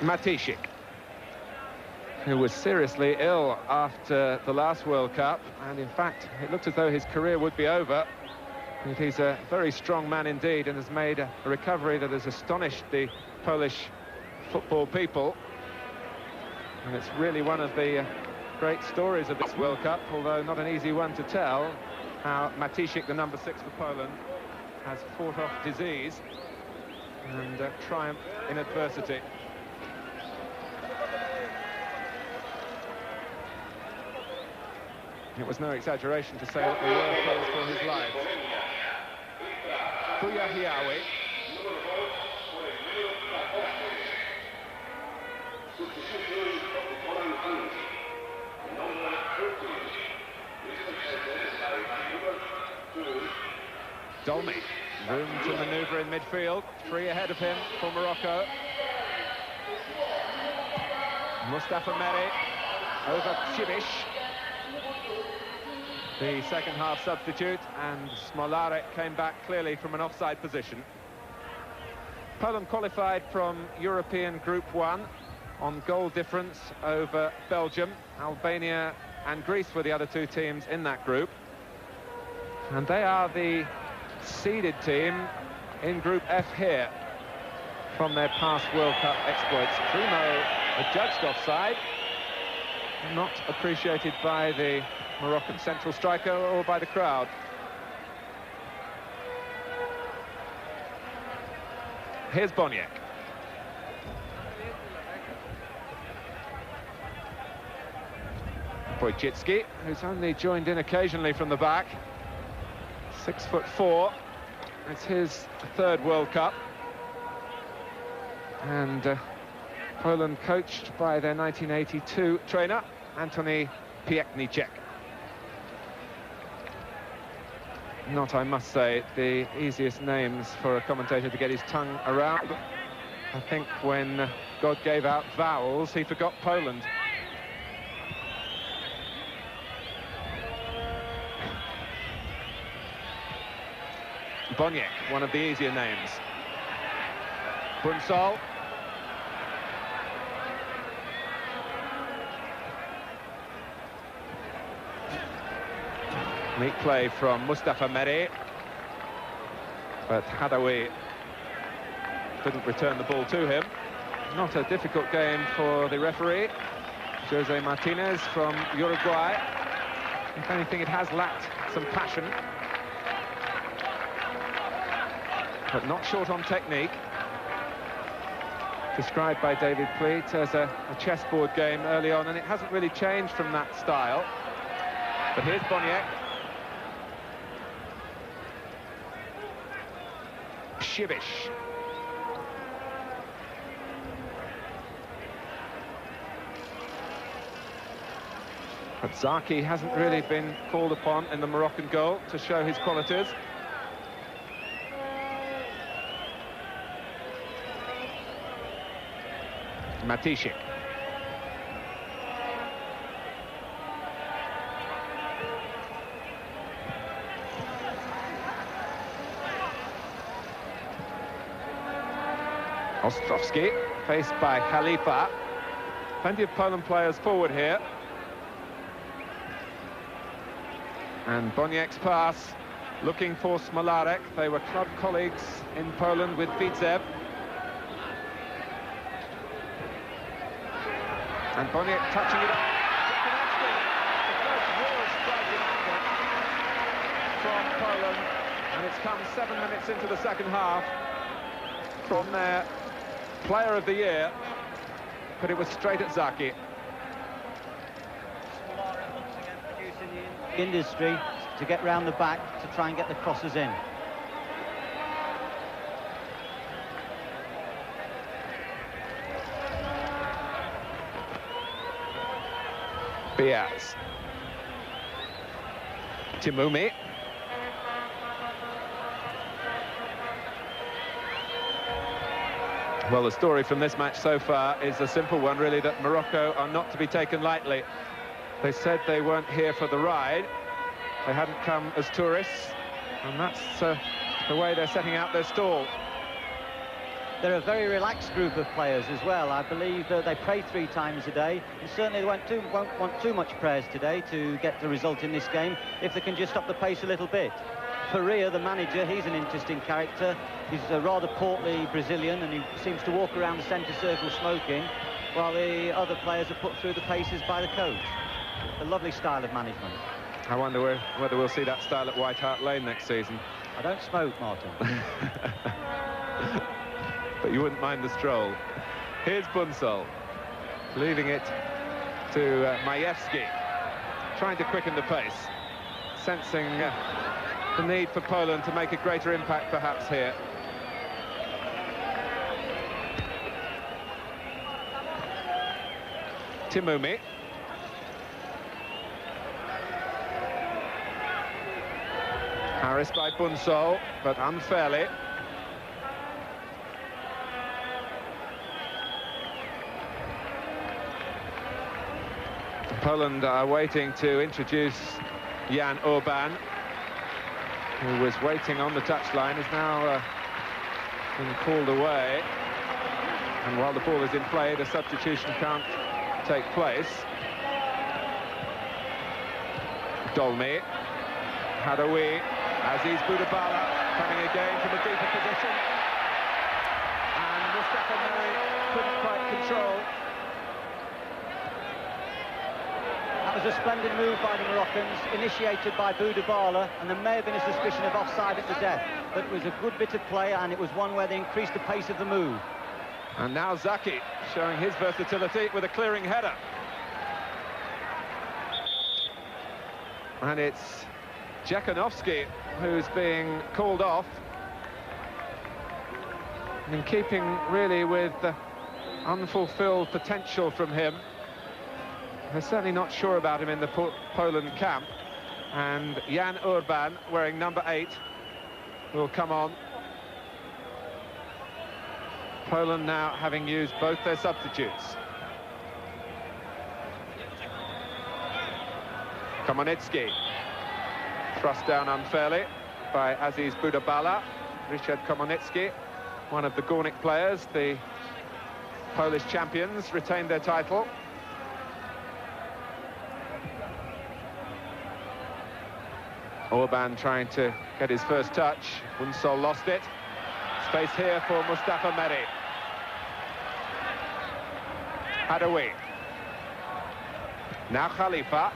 Matishik, who was seriously ill after the last World Cup, and in fact it looked as though his career would be over. But he's a very strong man indeed and has made a recovery that has astonished the Polish football people. And it's really one of the great stories of this World Cup, although not an easy one to tell, how Matishik, the number 6 for Poland, has fought off disease and triumphed in adversity. It was no exaggeration to say that they were close for his life. Kuya Hiawi. Dolmy, room to manoeuvre in midfield. 3 ahead of him for Morocco. Mustafa Meri over Shibish, the second half substitute, and Smolarek came back clearly from an offside position. Poland qualified from European Group 1 on goal difference over Belgium. Albania and Greece were the other two teams in that group. And they are the seeded team in Group F here from their past World Cup exploits. Primo adjudged offside, not appreciated by the Moroccan central striker or by the crowd. Here's Boniek. Wojcicki, who's only joined in occasionally from the back. 6'4". It's his third World Cup. And Poland coached by their 1982 trainer, Antoni Piekniczek. Not, I must say, the easiest names for a commentator to get his tongue around. I think when God gave out vowels, he forgot Poland. Boniek, one of the easier names. Bunsol. Neat play from Mustafa Meri, but Hadaoui didn't return the ball to him. Not a difficult game for the referee, Jose Martinez from Uruguay. If anything, it has lacked some passion, but not short on technique. Described by David Pleat as a chessboard game early on, and it hasn't really changed from that style. But here's Boniek. Shivish. But Zaki hasn't really been called upon in the Moroccan goal to show his qualities. Matishik. Ostrowski, faced by Khalifa. Plenty of Poland players forward here. And Boniek's pass, looking for Smolarek. They were club colleagues in Poland with Widzew. And Boniek touching it up. The first real striking effort from Poland. And it's come 7 minutes into the second half from their player of the year. But it was straight at Zaki. Industry to get round the back to try and get the crosses in. Biaz. Timumi. Well, the story from this match so far is a simple one, really, that Morocco are not to be taken lightly. They said they weren't here for the ride. They hadn't come as tourists, and that's the way they're setting out their stall. They're a very relaxed group of players as well. I believe that they pray 3 times a day, and certainly they won't want too much prayers today to get the result in this game, if they can just stop the pace a little bit. Faria, the manager, he's an interesting character. He's a rather portly Brazilian, and he seems to walk around the centre circle smoking, while the other players are put through the paces by the coach. A lovely style of management. I wonder whether we'll see that style at White Hart Lane next season. I don't smoke, Martin. But you wouldn't mind the stroll. Here's Bunsol, leaving it to Majewski, trying to quicken the pace, sensing the need for Poland to make a greater impact perhaps here. Timumi. Harris by Bunsol, but unfairly. Poland are waiting to introduce Jan Orban, who was waiting on the touchline, is now been called away. And while the ball is in play, the substitution can't take place. Dolmy. Hadoui. Aziz Boudabala coming again from a deeper position. And Mustafa Meri couldn't quite control. That was a splendid move by the Moroccans, initiated by Boudabala, and there may have been a suspicion of offside at the death, but it was a good bit of play, and it was one where they increased the pace of the move. And now Zaki showing his versatility with a clearing header. And it's Jekanovski who's being called off. In keeping really with the unfulfilled potential from him. They're certainly not sure about him in the Poland camp. And Jan Urban, wearing number 8, will come on. Poland now having used both their substitutes. Komonitsky, thrust down unfairly by Aziz Boudabala. Richard Komonitsky, one of the Górnik players, the Polish champions, retained their title. Orban trying to get his first touch. Unsol lost it. Space here for Mustafa Meri. Hadoui. Now Khalifa.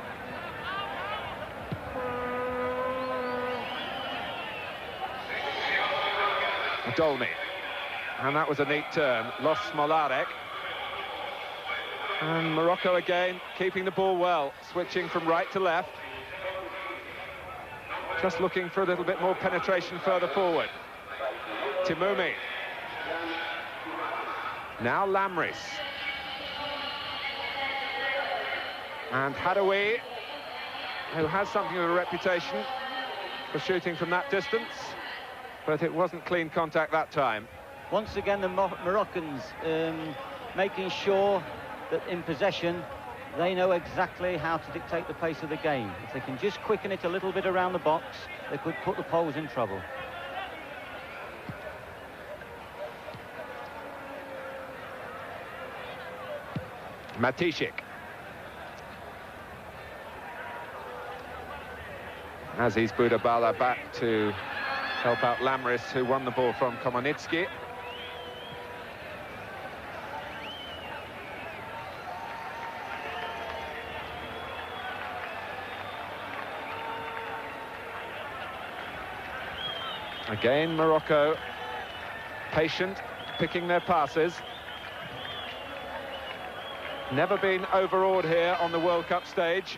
Dolmy. And that was a neat turn. Lost Smolarek. And Morocco again keeping the ball well, switching from right to left. Just looking for a little bit more penetration further forward. Timoumi. Now Lamris. And Hadoui, who has something of a reputation for shooting from that distance, but it wasn't clean contact that time. Once again, the Moroccans making sure that in possession, they know exactly how to dictate the pace of the game. If they can just quicken it a little bit around the box, they could put the Poles in trouble. Matishik. Aziz Boudabala back to help out Lamris, who won the ball from Komonitsky. Again, Morocco patient, picking their passes. Never been overawed here on the World Cup stage.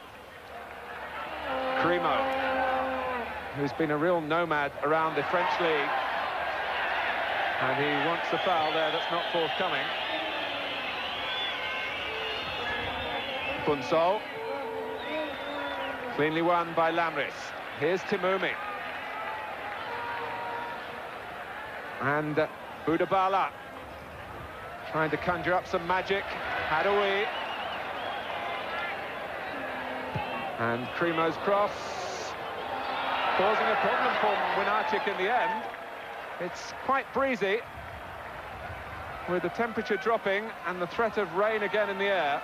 Crimo, who's been a real nomad around the French league. And he wants a foul there that's not forthcoming. Unsol. Cleanly won by Lamris. Here's Timoumi. And Boudabala trying to conjure up some magic. Hadoui. And Crimo's cross, causing a problem for Winarchik in the end. It's quite breezy, with the temperature dropping and the threat of rain again in the air.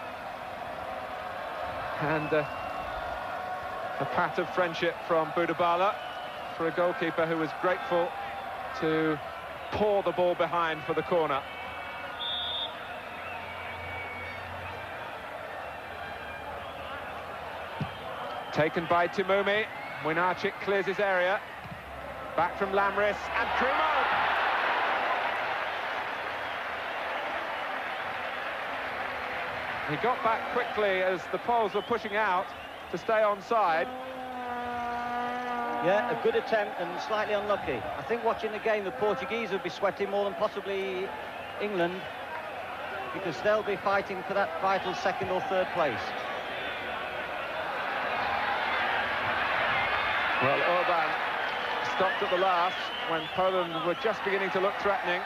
And a pat of friendship from Boudabala for a goalkeeper who was grateful to pour the ball behind for the corner. Taken by Timoumi. Winarchik clears his area. Back from Lamris and Crimo. He got back quickly as the Poles were pushing out to stay onside. Yeah, a good attempt and slightly unlucky. I think watching the game, the Portuguese would be sweating more than possibly England, because they'll be fighting for that vital second or third place. Well, Orban stopped at the last when Poland were just beginning to look threatening.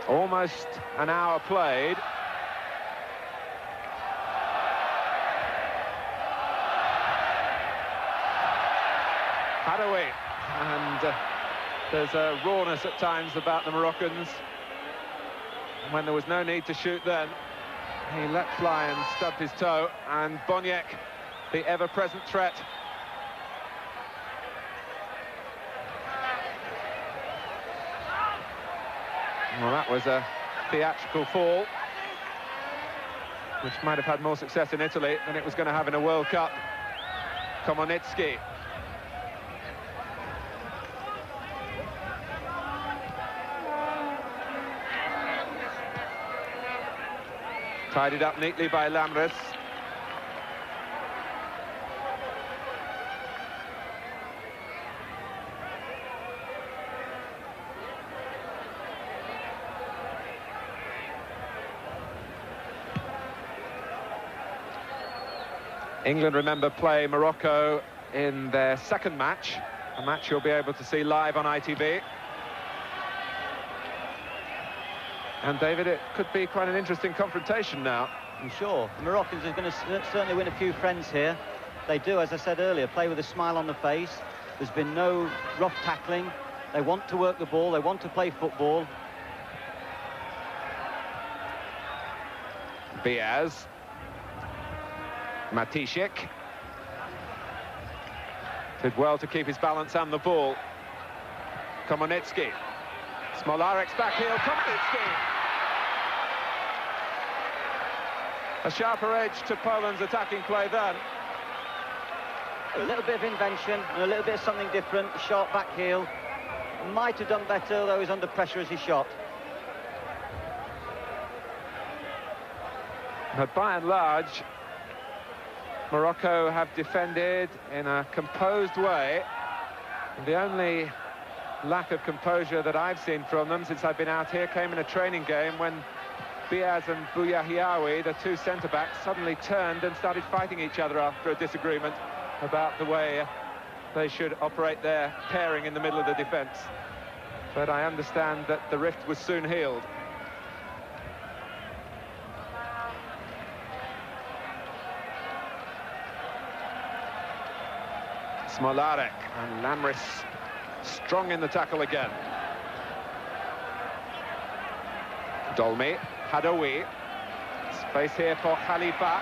Almost an hour played. Hadoui, and there's a rawness at times about the Moroccans. when there was no need to shoot then. He let fly and stubbed his toe, and Boniek, the ever-present threat. Well, that was a theatrical fall, which might have had more success in Italy than it was going to have in a World Cup. Komonitsky. Tidied up neatly by Lamres. England, remember, play Morocco in their second match, a match you'll be able to see live on ITV. And David, it could be quite an interesting confrontation now. I'm sure. The Moroccans are going to certainly win a few friends here. They do, as I said earlier, play with a smile on the face. There's been no rough tackling. They want to work the ball. They want to play football. Biaz. Matishik. Did well to keep his balance and the ball. Komonitsky. Smolarek's back heel. Komonitsky. A sharper edge to Poland's attacking play then. A little bit of invention and a little bit of something different. A sharp back heel. Might have done better, although he was under pressure as he shot. But by and large, Morocco have defended in a composed way. The only lack of composure that I've seen from them since I've been out here came in a training game when Biaz and Bouyahiaoui, the two centre-backs, suddenly turned and started fighting each other after a disagreement about the way they should operate their pairing in the middle of the defence. But I understand that the rift was soon healed. Smolarek and Lamres strong in the tackle again. Dolmy, Hadoui. Space here for Khalifa.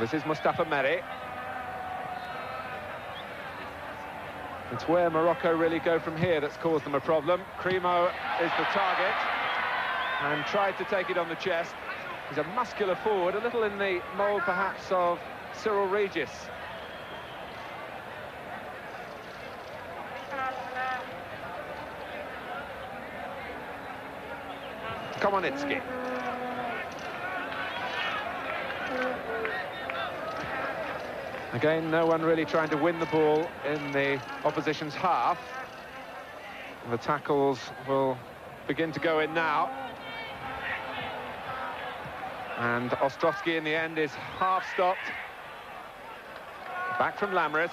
This is Mustafa Meri. It's where Morocco really go from here that's caused them a problem. Crimo is the target and tried to take it on the chest. He's a muscular forward, a little in the mould perhaps of Cyril Regis. Komonitsky. Again, no one really trying to win the ball in the opposition's half. The tackles will begin to go in now. And Ostrovsky in the end is half stopped. Back from Lamres.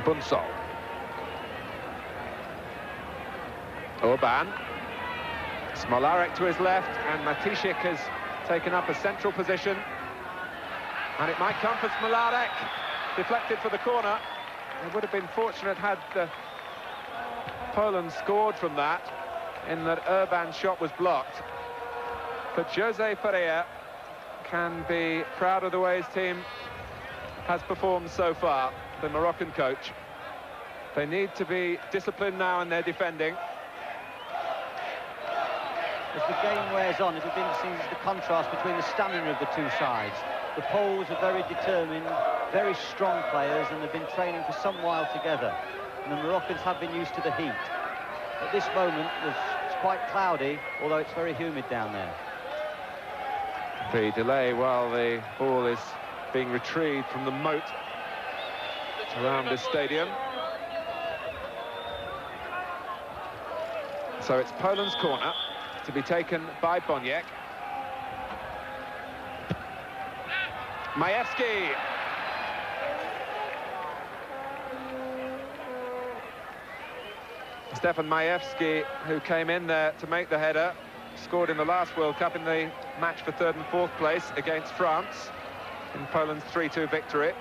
Bunsol. Orban. Smolarek to his left, and Matishik has taken up a central position. And it might come for Smolarek. Deflected for the corner. It would have been fortunate had Poland scored from that, in that Urban's shot was blocked. But Jose Ferreira can be proud of the way his team has performed so far, the Moroccan coach. They need to be disciplined now in their defending. As the game wears on, it'll be interesting to see the contrast between the stamina of the two sides. The Poles are very determined, very strong players, and they've been training for some while together. And the Moroccans have been used to the heat. At this moment, it's quite cloudy, although it's very humid down there. The delay while the ball is being retrieved from the moat around this stadium. So it's Poland's corner, to be taken by Boniek. Majewski. Stefan Majewski, who came in there to make the header, scored in the last World Cup in the match for 3rd and 4th place against France in Poland's 3-2 victory.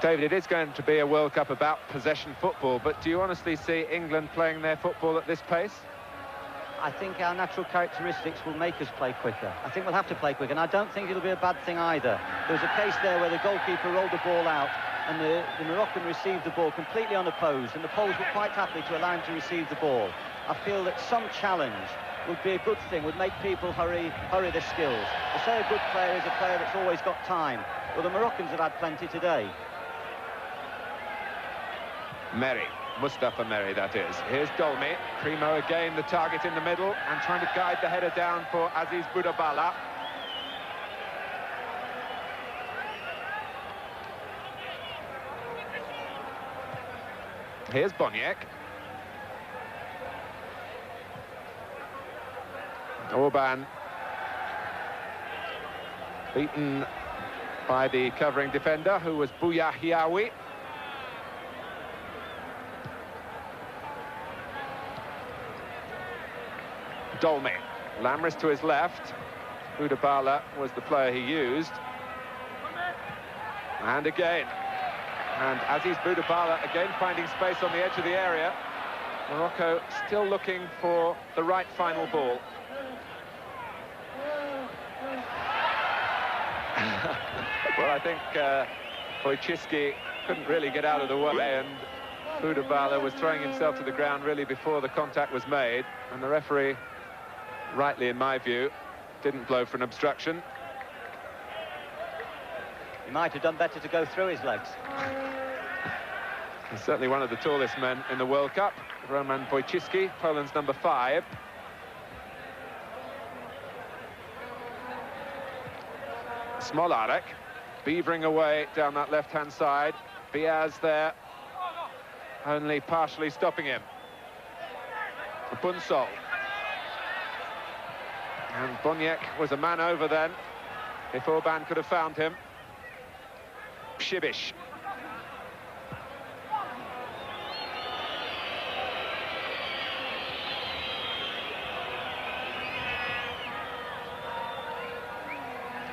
David, it is going to be a World Cup about possession football, but do you honestly see England playing their football at this pace? I think our natural characteristics will make us play quicker. I think we'll have to play quicker, and I don't think it'll be a bad thing either. There was a case there where the goalkeeper rolled the ball out, and the Moroccan received the ball completely unopposed, and the Poles were quite happy to allow him to receive the ball. I feel that some challenge would be a good thing, would make people hurry their skills. They say a good player is a player that's always got time. Well, the Moroccans have had plenty today. Merry, Mustafa Merry, that is. Here's Dolmy. Primo again, the target in the middle, and trying to guide the header down for Aziz Boudabala. Here's Boniek. Orban beaten by the covering defender, who was Bouya Hiawi. Dolmy, Lamris to his left. Boudabala was the player he used. And again. And Aziz Boudabala again finding space on the edge of the area. Morocco still looking for the right final ball. Well, I think Wojcicki couldn't really get out of the way, and Boudabala was throwing himself to the ground really before the contact was made, and the referee, rightly in my view, didn't blow for an obstruction. He might have done better to go through his legs. He's certainly one of the tallest men in the World Cup, Roman Wojcicki, Poland's number 5. Smolarek beavering away down that left-hand side. Biaz there, only partially stopping him. Bunsol. And Boniek was a man over then, if Orban could have found him. Shibish.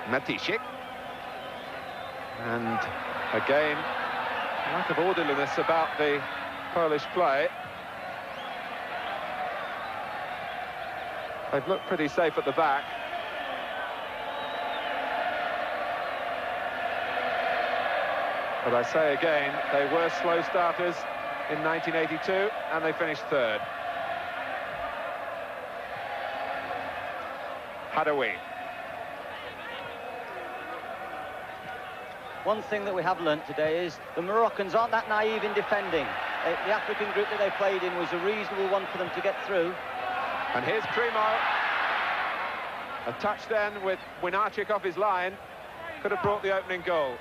Matishik. And again, lack of orderliness about the Polish play. They've looked pretty safe at the back. But I say again, they were slow starters in 1982, and they finished 3rd. Hadawi. One thing that we have learnt today is the Moroccans aren't that naive in defending. The African group that they played in was a reasonable one for them to get through. And here's Primo. A touch then with Winarczyk off his line. Could have brought the opening goal.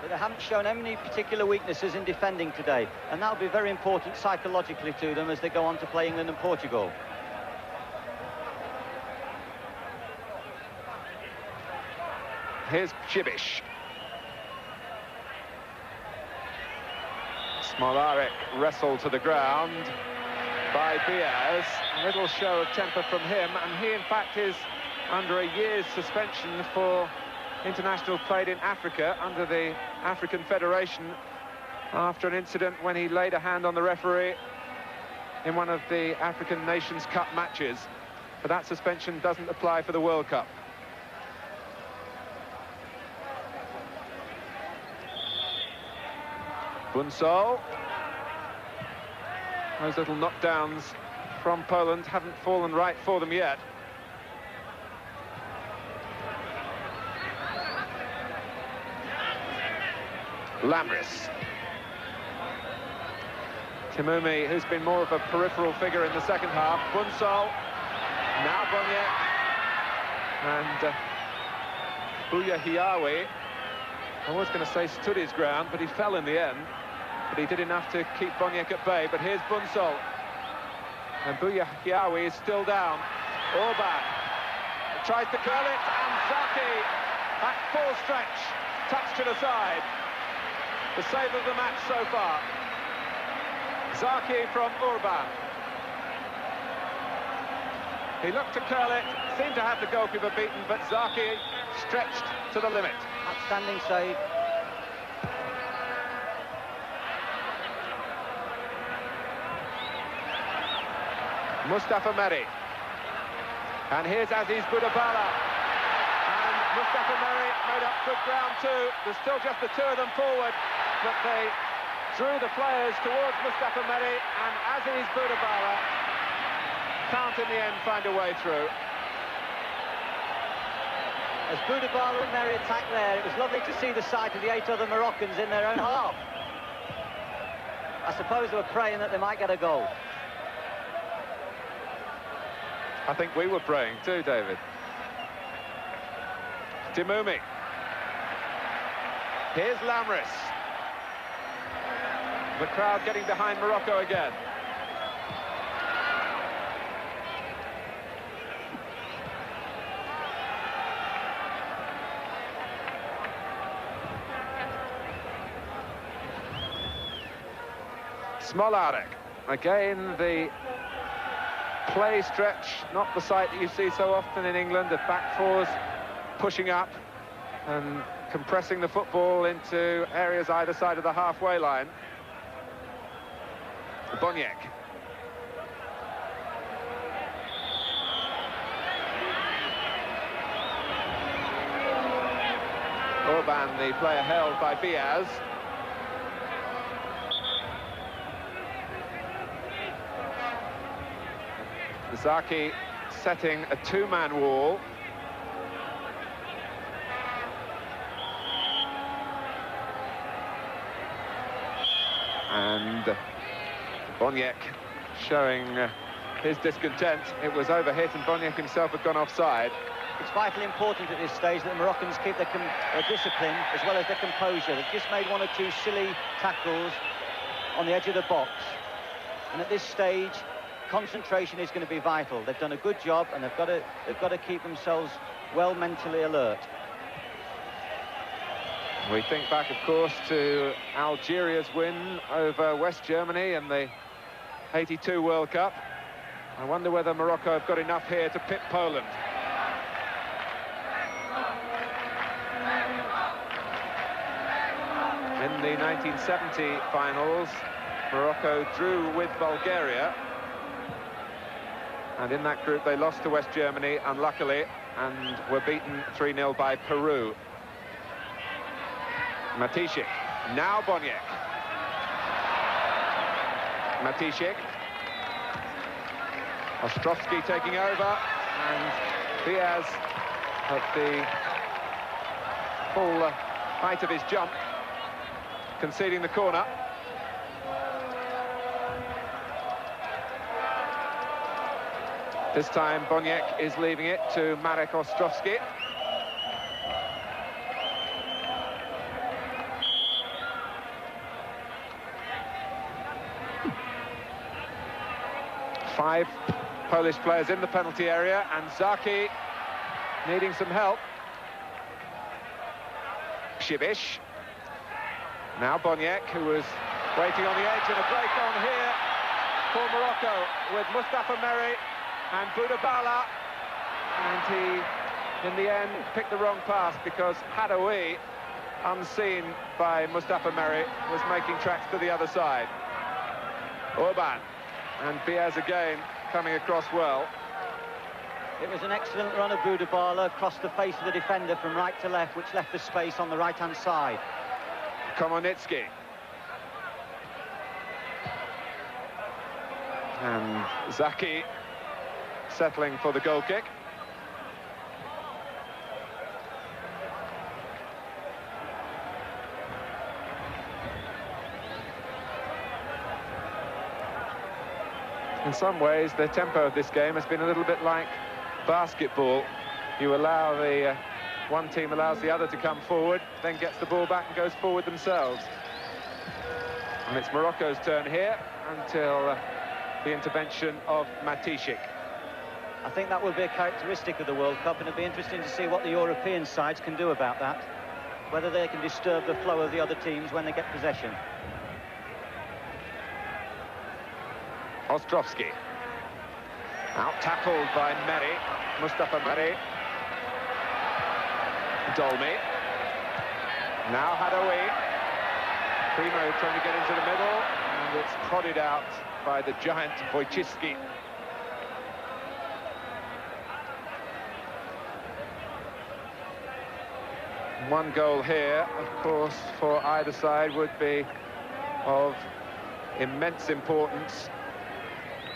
But they haven't shown any particular weaknesses in defending today. And that'll be very important psychologically to them as they go on to play England and Portugal. Here's Shibish. Smolarek wrestled to the ground by Biaz. A little show of temper from him, and he in fact is under a year's suspension for international played in Africa under the African Federation after an incident when he laid a hand on the referee in one of the African Nations Cup matches. But that suspension doesn't apply for the World Cup. Bunsol. Those little knockdowns from Poland haven't fallen right for them yet. Lamris. Timumi, who's been more of a peripheral figure in the second half. Bunsol. Now Boniek. And Bouya Hiawi. I was going to say stood his ground, but he fell in the end. But he did enough to keep Boniek at bay. But here's Bunsol. And Bouyahiaoui is still down. Orban tries to curl it, and Zaki, at full stretch, touch to the side. The save of the match so far. Zaki from Orban. He looked to curl it, seemed to have the goalkeeper beaten, but Zaki stretched to the limit. Outstanding save. Mustafa Meri. And here's Aziz Boudabala. And Mustafa Meri made up good ground too. There's still just the two of them forward, but they drew the players towards Mustafa Meri, and Aziz Boudabala can't in the end find a way through. As Boudabala and Meri attacked there, it was lovely to see the sight of the 8 other Moroccans in their own half. I suppose they were praying that they might get a goal. I think we were praying too, David. Timoumi. Here's Lamris. The crowd getting behind Morocco again. Smolarek. Again, the play stretch, not the sight that you see so often in England, the back fours pushing up and compressing the football into areas either side of the halfway line. Boniek. Orban, the player held by Biaz. Zaki setting a two-man wall. And Boniek showing his discontent. It was overhit and Boniek himself had gone offside. It's vitally important at this stage that the Moroccans keep their discipline as well as their composure. They've just made one or two silly tackles on the edge of the box. And at this stage, concentration is going to be vital. They've done a good job, and they've got to keep themselves well mentally alert. We think back, of course, to Algeria's win over West Germany in the '82 World Cup. I wonder whether Morocco have got enough here to pip Poland. In the 1970 finals, Morocco drew with Bulgaria. And in that group, they lost to West Germany, unluckily, and were beaten 3-0 by Peru. Matishik. Now Boniek. Matishik. Ostrovsky taking over, and Diaz at the full height of his jump, conceding the corner. This time Boniek is leaving it to Marek Ostrovsky. Five Polish players in the penalty area, and Zaki needing some help. Shibish. Now Boniek, who was waiting on the edge, and a break on here for Morocco with Mustafa Meri and Boudabala, and he, in the end, picked the wrong pass because Hadoui, unseen by Mustafa Meri, was making tracks to the other side. Orban, and Biaz again coming across well. It was an excellent run of Boudabala across the face of the defender from right to left, which left the space on the right-hand side. Komonitsky. And Zaki settling for the goal kick. In some ways, the tempo of this game has been a little bit like basketball. You allow the one team allows the other to come forward, then gets the ball back and goes forward themselves. And it's Morocco's turn here until the intervention of Matisik. I think that will be a characteristic of the World Cup, and it'll be interesting to see what the European sides can do about that, whether they can disturb the flow of the other teams when they get possession. Ostrovsky. Out-tackled by Meri, Mustafa Meri. Dolmy. Now Hadaoui. Primo trying to get into the middle, and it's prodded out by the giant Wojcicki. One goal here, of course, for either side would be of immense importance.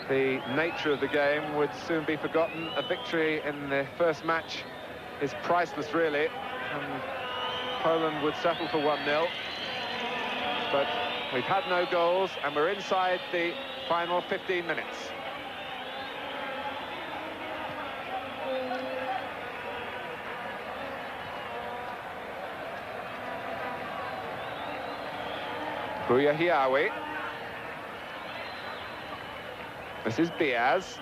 The nature of the game would soon be forgotten. A victory in the first match is priceless, really, and Poland would settle for 1-0. But we've had no goals, and we're inside the final 15 minutes. Buyahiawi. This is Diaz.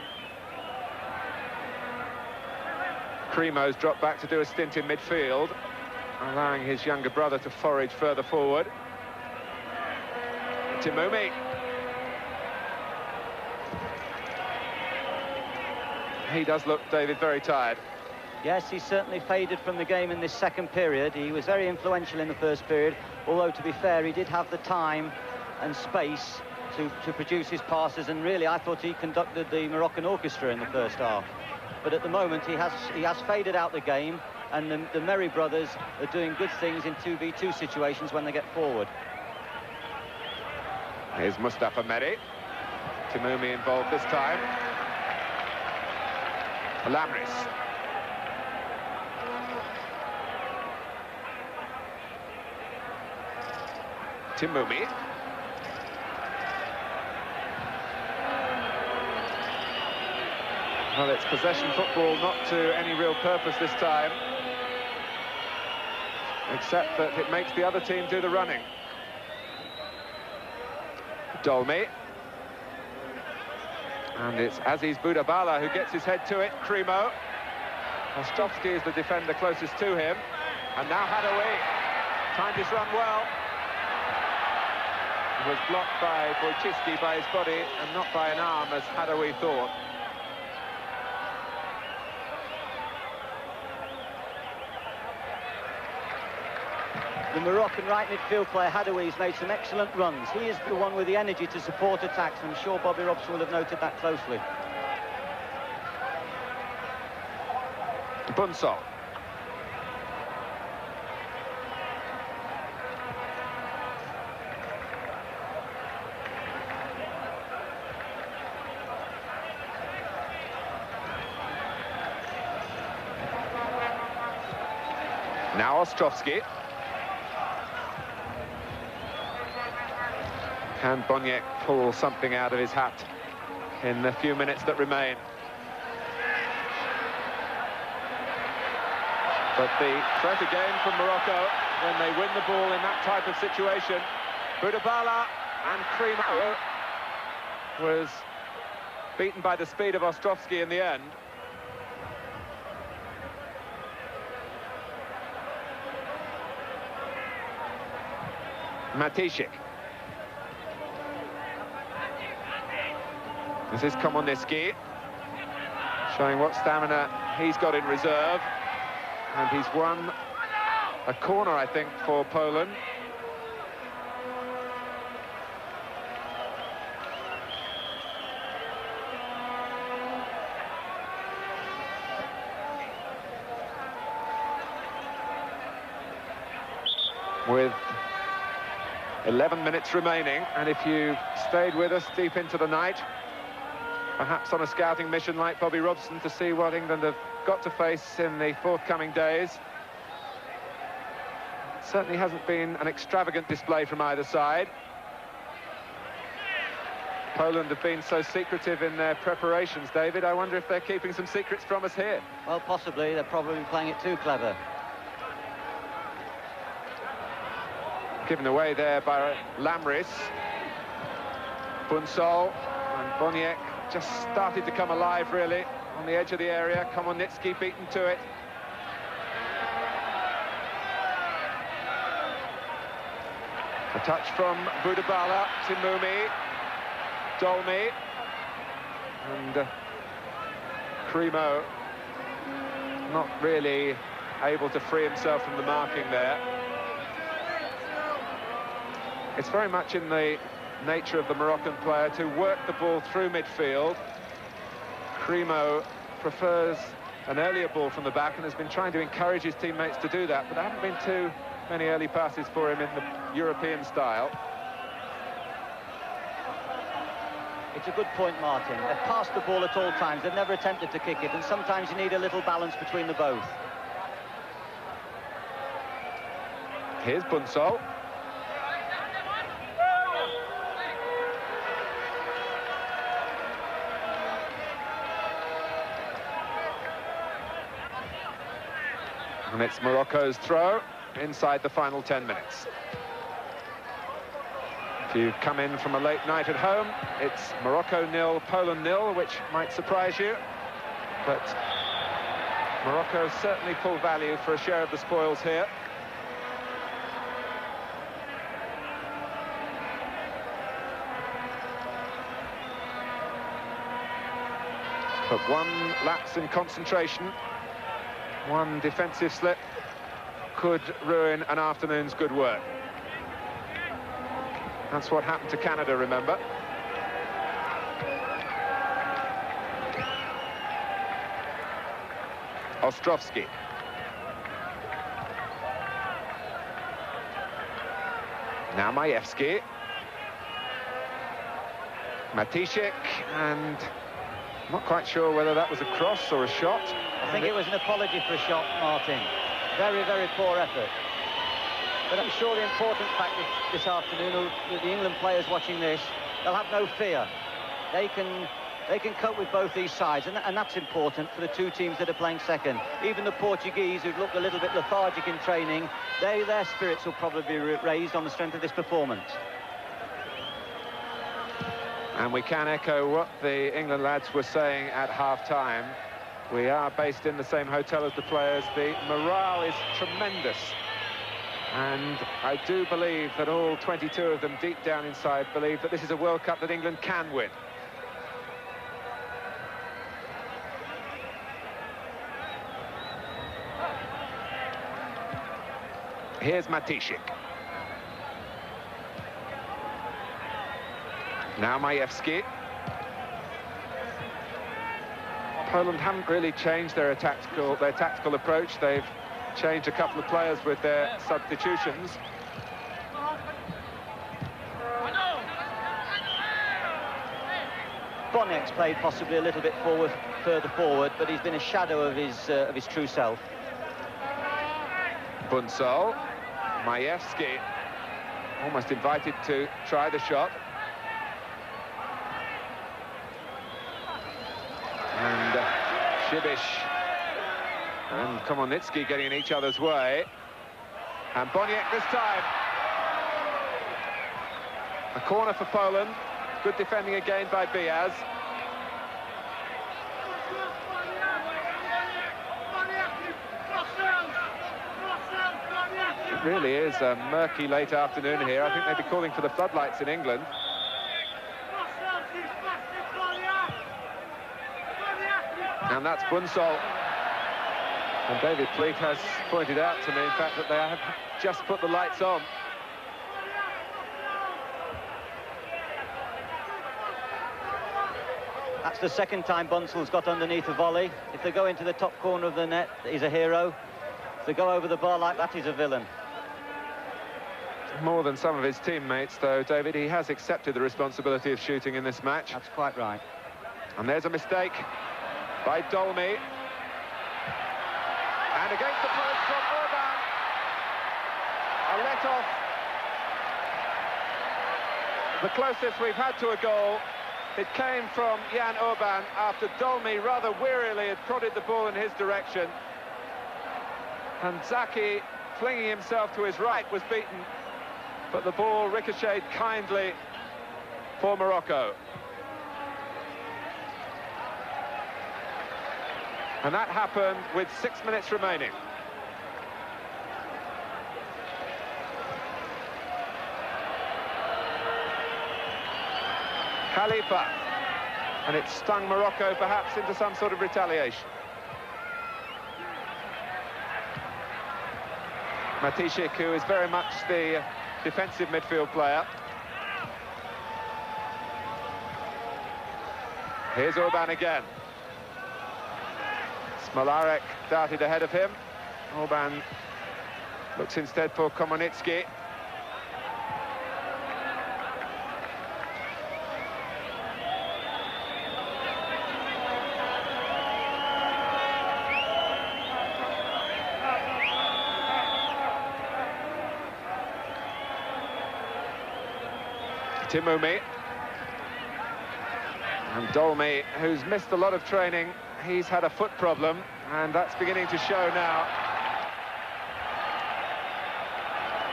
Primo's dropped back to do a stint in midfield, allowing his younger brother to forage further forward. Timumi. He does look, David, very tired. Yes, he certainly faded from the game in this second period. He was very influential in the first period, although, to be fair, he did have the time and space to produce his passes, and really I thought he conducted the Moroccan orchestra in the first half. But at the moment he has faded out the game, and the Meri brothers are doing good things in 2v2 situations when they get forward. Here's Mustafa Meri. Timumi involved this time. Lamris. Timumi. Well, it's possession football, not to any real purpose this time, except that it makes the other team do the running. Dolmy. And it's Aziz Boudabala who gets his head to it. Primo. Ostrovsky is the defender closest to him. And now Hadaoui timed his run well. It was blocked by Wojcicki by his body and not by an arm, as Hadaoui thought. The Moroccan right midfield player Hadaoui has made some excellent runs. He is the one with the energy to support attacks, and I'm sure Bobby Robson will have noted that closely. Bunsol. Now Ostrovsky. Can Boniek pull something out of his hat in the few minutes that remain? But the threat again from Morocco when they win the ball in that type of situation. Boudabala and Primo was beaten by the speed of Ostrovsky in the end. Matisik. This is Komoniski, showing what stamina he's got in reserve. And he's won a corner, I think, for Poland. With 11 minutes remaining, and if you stayed with us deep into the night, perhaps on a scouting mission like Bobby Robson, to see what England have got to face in the forthcoming days. It certainly hasn't been an extravagant display from either side. Poland have been so secretive in their preparations, David. I wonder if they're keeping some secrets from us here. Well, possibly. They're probably playing it too clever. Given away there by Lamris. Bunsol, and Boniek just started to come alive, really, on the edge of the area. Komonitsky beaten to it. A touch from Budabala, Timumi, Dolmy, and Cremo not really able to free himself from the marking there. It's very much in the nature of the Moroccan player to work the ball through midfield. Cremo prefers an earlier ball from the back and has been trying to encourage his teammates to do that, but there haven't been too many early passes for him in the European style. It's a good point, Martin. They've passed the ball at all times. They've never attempted to kick it, and sometimes you need a little balance between the both. Here's Bunsol. And it's Morocco's throw inside the final 10 minutes. If you come in from a late night at home, it's Morocco 0, Poland 0, which might surprise you. But Morocco certainly full value for a share of the spoils here. But one lapse in concentration, one defensive slip could ruin an afternoon's good work. That's what happened to Canada, remember. Ostrovsky. Now Majewski. Matishik, and not quite sure whether that was a cross or a shot. I think it was an apology for a shot, Martin. Very, very poor effort. But I'm sure the important fact this afternoon, with the England players watching this, they'll have no fear. They can cope with both these sides, and that's important for the two teams that are playing second. Even the Portuguese, who've looked a little bit lethargic in training, their spirits will probably be raised on the strength of this performance. And we can echo what the England lads were saying at half-time. We are based in the same hotel as the players. The morale is tremendous. And I do believe that all 22 of them deep down inside believe that this is a World Cup that England can win. Here's Matishik. Now Majewski. Poland haven't really changed their tactical approach. They've changed a couple of players with their substitutions. Boniek's played possibly a little bit further forward, but he's been a shadow of his true self. Bunsol, Majewski, almost invited to try the shot. And Shibish and Komonitsky getting in each other's way. And Boniek this time. A corner for Poland. Good defending again by Biaz. It really is a murky late afternoon here. I think they'd be calling for the floodlights in England. And that's Bunsol. And David Pleat has pointed out to me, in fact, that they have just put the lights on. That's the second time Bunsol's got underneath a volley. If they go into the top corner of the net, he's a hero. If they go over the bar like that, he's a villain. More than some of his teammates, though, David. He has accepted the responsibility of shooting in this match. That's quite right. And there's a mistake by Dolmy. And against the post from Orban. A let-off. The closest we've had to a goal. It came from Jan Orban after Dolmy rather wearily had prodded the ball in his direction. And Zaki, flinging himself to his right, was beaten. But the ball ricocheted kindly for Morocco. And that happened with 6 minutes remaining. Khalifa. And it stung Morocco perhaps into some sort of retaliation. Matishik, who is very much the defensive midfield player. Here's Orban again. Smolarek darted ahead of him. Orban looks instead for Komonitsky. Timoumi. And Dolmy, who's missed a lot of training, he's had a foot problem, and that's beginning to show now.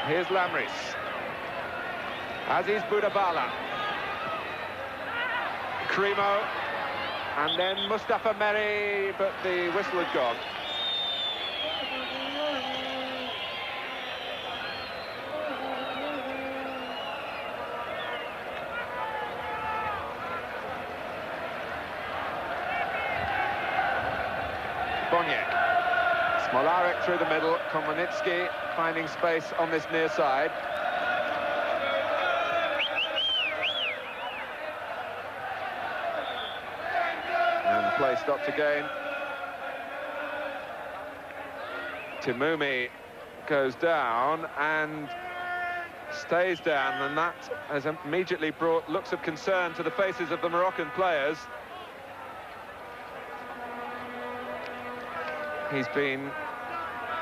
Here's Lamris. Aziz Boudabala. Cremo. And then Mustafa Meri, but the whistle had gone. Smolarek through the middle, Komonitsky finding space on this near side. And the play stopped again. Timoumi goes down and stays down, and that has immediately brought looks of concern to the faces of the Moroccan players. He's been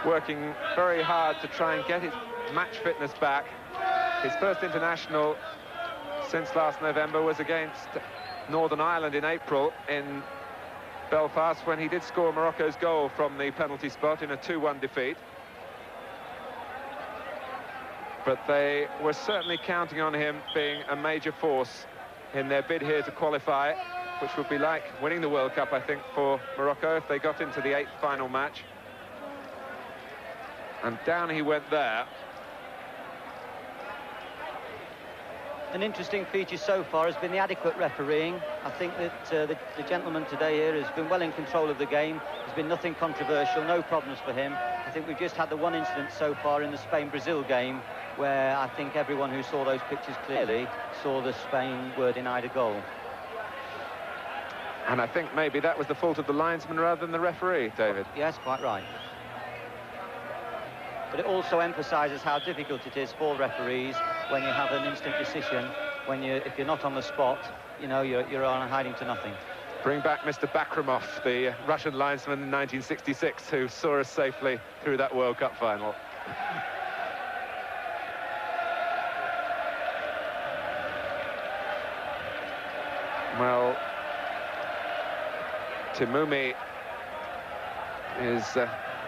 working very hard to try and get his match fitness back. His first international since last November was against Northern Ireland in April in Belfast, when he did score Morocco's goal from the penalty spot in a 2-1 defeat. But they were certainly counting on him being a major force in their bid here to qualify, which would be like winning the World Cup, I think, for Morocco if they got into the 8th final match. And down he went there. An interesting feature so far has been the adequate refereeing. I think that the gentleman today here has been well in control of the game. There's been nothing controversial, no problems for him. I think we've just had the one incident so far in the Spain-Brazil game, where I think everyone who saw those pictures clearly saw the Spain were denied a goal. And I think maybe that was the fault of the linesman rather than the referee, David. Yes, quite right. But it also emphasises how difficult it is for referees when you have an instant decision. If you're not on the spot, you know, you're on hiding to nothing. Bring back Mr. Bakramov, the Russian linesman in 1966, who saw us safely through that World Cup final. Well, Timoumi is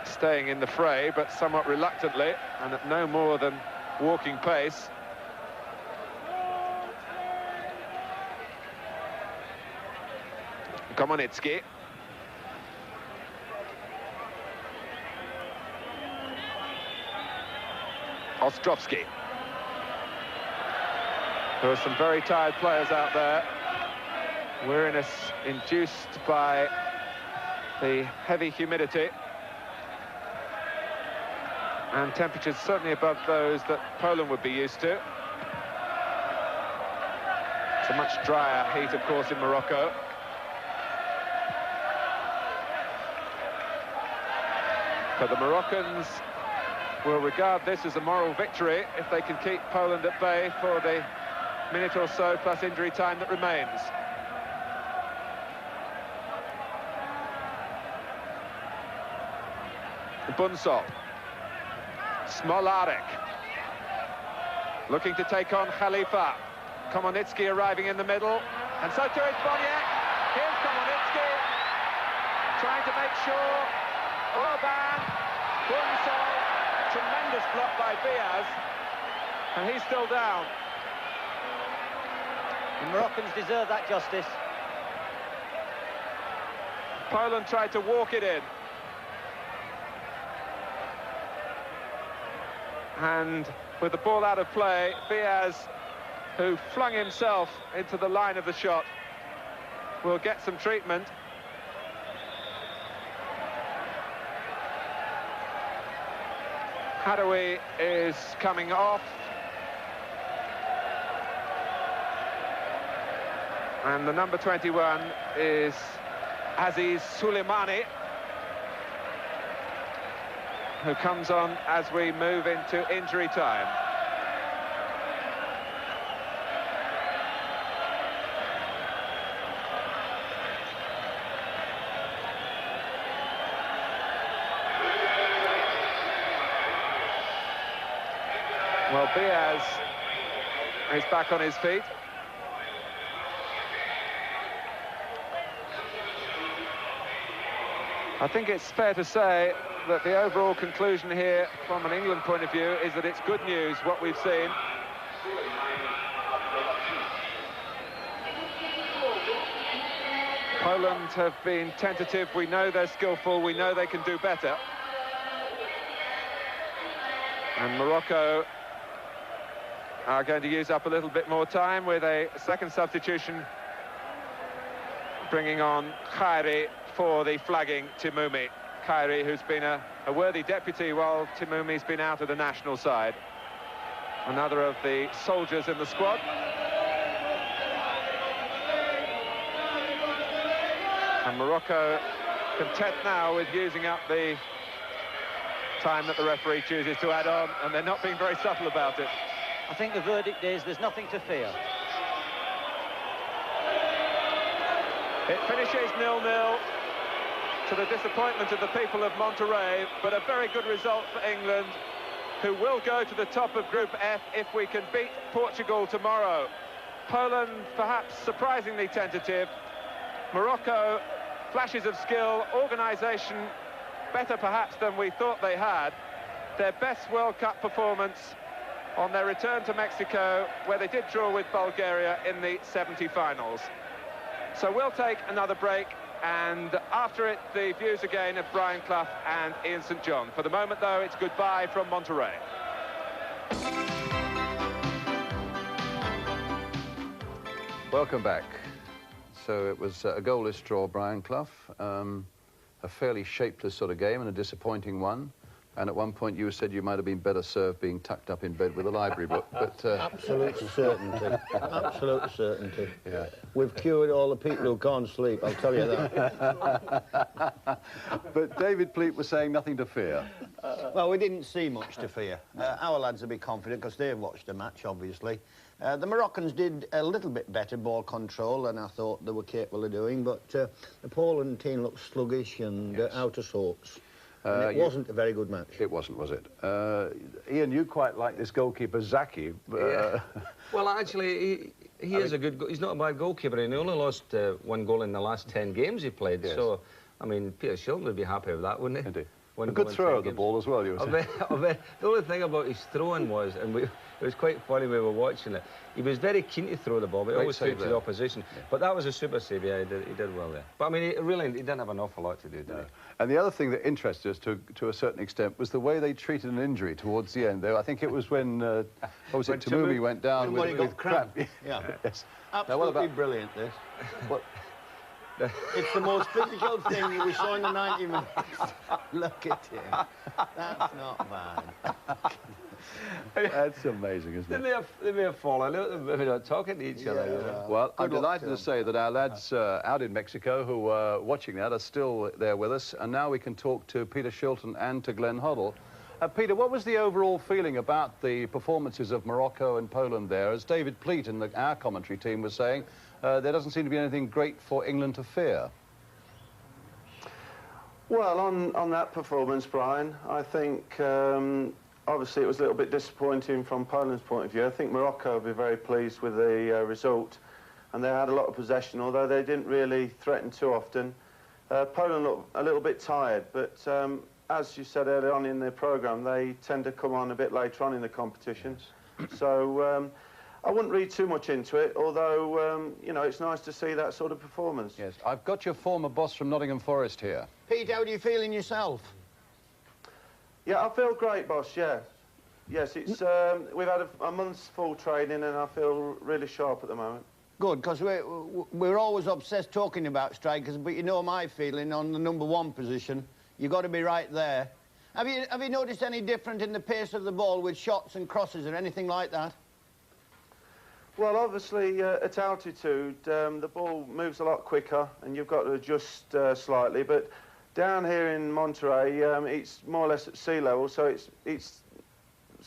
staying in the fray, but somewhat reluctantly, and at no more than walking pace. Komonitsky. Ostrovsky. There are some very tired players out there. Weariness induced by the heavy humidity and temperatures certainly above those that Poland would be used to. It's a much drier heat, of course, in Morocco. But the Moroccans will regard this as a moral victory if they can keep Poland at bay for the minute or so plus injury time that remains. Bunsol. Smolarek. Looking to take on Khalifa. Komonitsky arriving in the middle. And so too is Boniek. Here's Komonitsky. Trying to make sure. Orban. Bunsol. Tremendous block by Diaz. And he's still down. The Moroccans deserve that justice. Poland tried to walk it in. And with the ball out of play, Diaz, who flung himself into the line of the shot, will get some treatment. Hadoui is coming off. And the number 21 is Aziz Suleimani, who comes on as we move into injury time. Well, Diaz is back on his feet. I think it's fair to say that the overall conclusion here, from an England point of view, is that it's good news, what we've seen. Poland have been tentative. We know they're skillful. We know they can do better. And Morocco are going to use up a little bit more time with a second substitution, bringing on Khairi for the flagging Timoumi. Khairi, who's been a worthy deputy while Timoumi's been out of the national side. Another of the soldiers in the squad. And Morocco content now with using up the time that the referee chooses to add on, and they're not being very subtle about it. I think the verdict is there's nothing to fear. It finishes 0-0 to the disappointment of the people of Monterrey, but a very good result for England, who will go to the top of Group F if we can beat Portugal tomorrow. Poland perhaps surprisingly tentative. Morocco, flashes of skill, organisation, better perhaps than we thought they had. Their best World Cup performance on their return to Mexico, where they did draw with Bulgaria in the 70-finals. So we'll take another break, and after it, the views again of Brian Clough and Ian St John. For the moment, though, it's goodbye from Monterrey. Welcome back. So it was a goalless draw, Brian Clough. A fairly shapeless sort of game and a disappointing one. And at one point you said you might have been better served being tucked up in bed with a library book, but... Absolute certainty. Absolute certainty. Yeah. We've cured all the people who can't sleep, I'll tell you that. But David Pleat was saying nothing to fear. Well, we didn't see much to fear. Our lads will be confident because they've watched the match, obviously. The Moroccans did a little bit better ball control than I thought they were capable of doing, but the Poland team looked sluggish and out of sorts. And it wasn't a very good match. It wasn't, was it? Ian, you quite like this goalkeeper, Zaki. Yeah. Well, actually, he is a good... He's not a bad goalkeeper, and he only lost one goal in the last 10 games he played. Yes. So, I mean, Peter Shilton would be happy with that, wouldn't he? Indeed. A good throw at the ball as well, you were saying. The only thing about his throwing was, and it was quite funny when we were watching it, he was very keen to throw the ball, but he always threw it to the opposition. Yeah. But that was a super save, yeah, he did well there. But, I mean, he didn't have an awful lot to do, did he? And the other thing that interested us to a certain extent was the way they treated an injury towards the end, though. I think it was when, what was it, Timoumi went down with cramp. Yeah. Yes. Absolutely brilliant, this. What? It's the most physical thing we saw in the 90 minutes. Look at him. That's not bad. That's amazing, isn't it? They may have fallen out. Maybe not talking to each other. You know? Well, I'm delighted to say that our lads out in Mexico who were watching that are still there with us, and now we can talk to Peter Shilton and to Glenn Hoddle. Peter, what was the overall feeling about the performances of Morocco and Poland there? As David Pleat and our commentary team was saying, there doesn't seem to be anything great for England to fear. Well, on that performance, Brian, I think obviously it was a little bit disappointing from Poland's point of view. I think Morocco will be very pleased with the result, and they had a lot of possession, although they didn't really threaten too often. Poland looked a little bit tired, but as you said earlier on in the programme, they tend to come on a bit later on in the competition. So I wouldn't read too much into it, although, you know, it's nice to see that sort of performance. Yes, I've got your former boss from Nottingham Forest here. Pete, how do you feel in yourself? Yeah, I feel great, boss, yeah. Yes, it's, we've had a month's full training and I feel really sharp at the moment. Good, because we're always obsessed talking about strikers, but you know my feeling on the #1 position. You've got to be right there. Have you noticed any different in the pace of the ball with shots and crosses or anything like that? Well, obviously, at altitude, the ball moves a lot quicker and you've got to adjust slightly, but down here in Monterey, it's more or less at sea level, so it's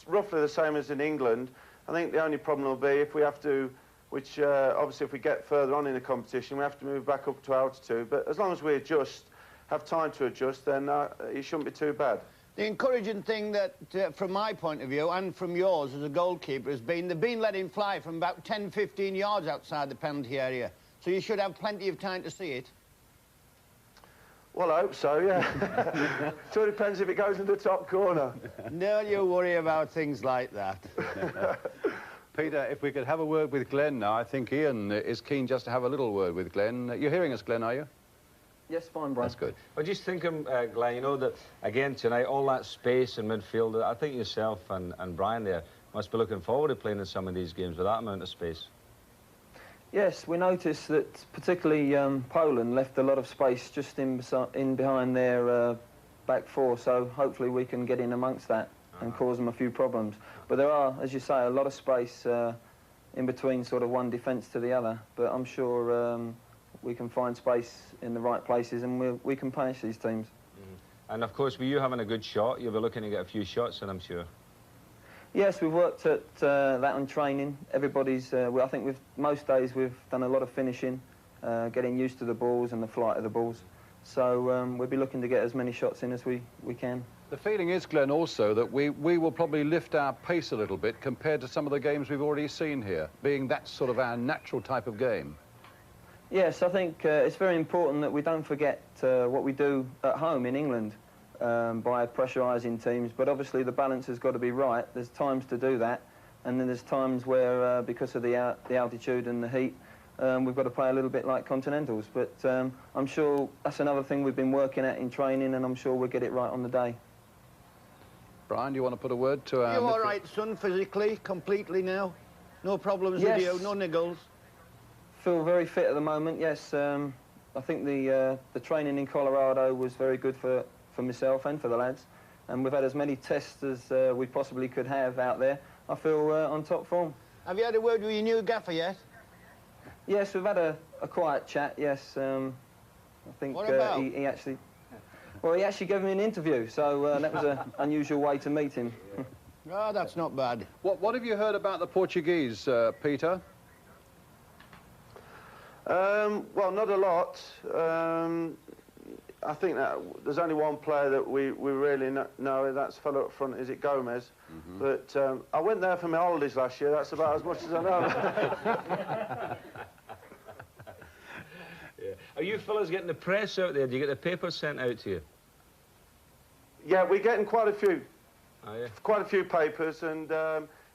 roughly the same as in England. I think the only problem will be if we have to, which obviously if we get further on in the competition, we have to move back up to altitude, but as long as we have time to adjust, then it shouldn't be too bad. The encouraging thing that, from my point of view, and from yours as a goalkeeper, has been they've been letting fly from about 10, 15 yards outside the penalty area. So you should have plenty of time to see it. Well, I hope so, yeah. So it depends if it goes in the top corner. Don't you worry about things like that. Peter, if we could have a word with Glenn now, I think Ian is keen just to have a little word with Glenn. You're hearing us, Glenn, are you? Yes, fine, Brian. That's good. Well, just thinking, Glenn, you know, that, again, tonight, all that space in midfield, I think yourself and Brian there must be looking forward to playing in some of these games with that amount of space. Yes, we noticed that particularly Poland left a lot of space just in behind their back four, so hopefully we can get in amongst that and cause them a few problems. But there are, as you say, a lot of space in between sort of one defence to the other, but I'm sure we can find space in the right places and we can punish these teams. And of course, with you having a good shot, you'll be looking to get a few shots in, I'm sure. Yes, we've worked at that on training. Everybody's, I think most days we've done a lot of finishing, getting used to the balls and the flight of the balls. So we'll be looking to get as many shots in as we can. The feeling is, Glenn, also that we will probably lift our pace a little bit compared to some of the games we've already seen here, being that sort of our natural type of game. Yes, I think it's very important that we don't forget what we do at home in England by pressurising teams, but obviously the balance has got to be right. There's times to do that, and then there's times where, because of the altitude and the heat, we've got to play a little bit like continentals. But I'm sure that's another thing we've been working at in training, and I'm sure we'll get it right on the day. Brian, do you want to put a word to our... You all right, son, physically, completely now? No problems with you, no niggles? Feel very fit at the moment, yes. I think the training in Colorado was very good for myself and for the lads, and we've had as many tests as we possibly could have out there. I feel on top form. Have you had a word with your new gaffer yet? Yes, we've had a quiet chat, yes. I think what about? He actually... Well, he actually gave me an interview, so that was an unusual way to meet him. Oh, that's not bad. What have you heard about the Portuguese, Peter? Well, not a lot. I think that there's only one player that we really know, and that's fellow up front, is it Gomez? But I went there for my holidays last year, that's about as much as I know. Yeah. Are you fellas getting the press out there? Do you get the papers sent out to you? Yeah, we're getting quite a few. Oh, yeah. Quite a few papers, and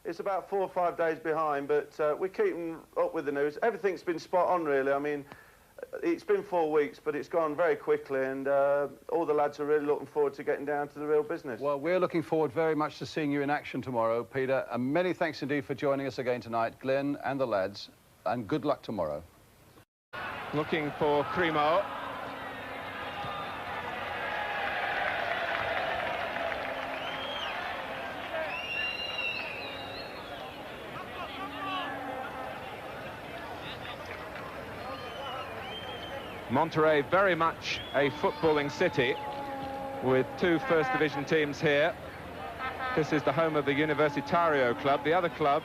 it's about 4 or 5 days behind, but we're keeping up with the news. Everything's been spot on, really. I mean, it's been 4 weeks, but it's gone very quickly, and all the lads are really looking forward to getting down to the real business. Well, we're looking forward very much to seeing you in action tomorrow, Peter, and many thanks indeed for joining us again tonight, Glenn and the lads, and good luck tomorrow. Looking for Cremo. Monterey, very much a footballing city with 2 First Division teams here. This is the home of the Universitario club. The other club,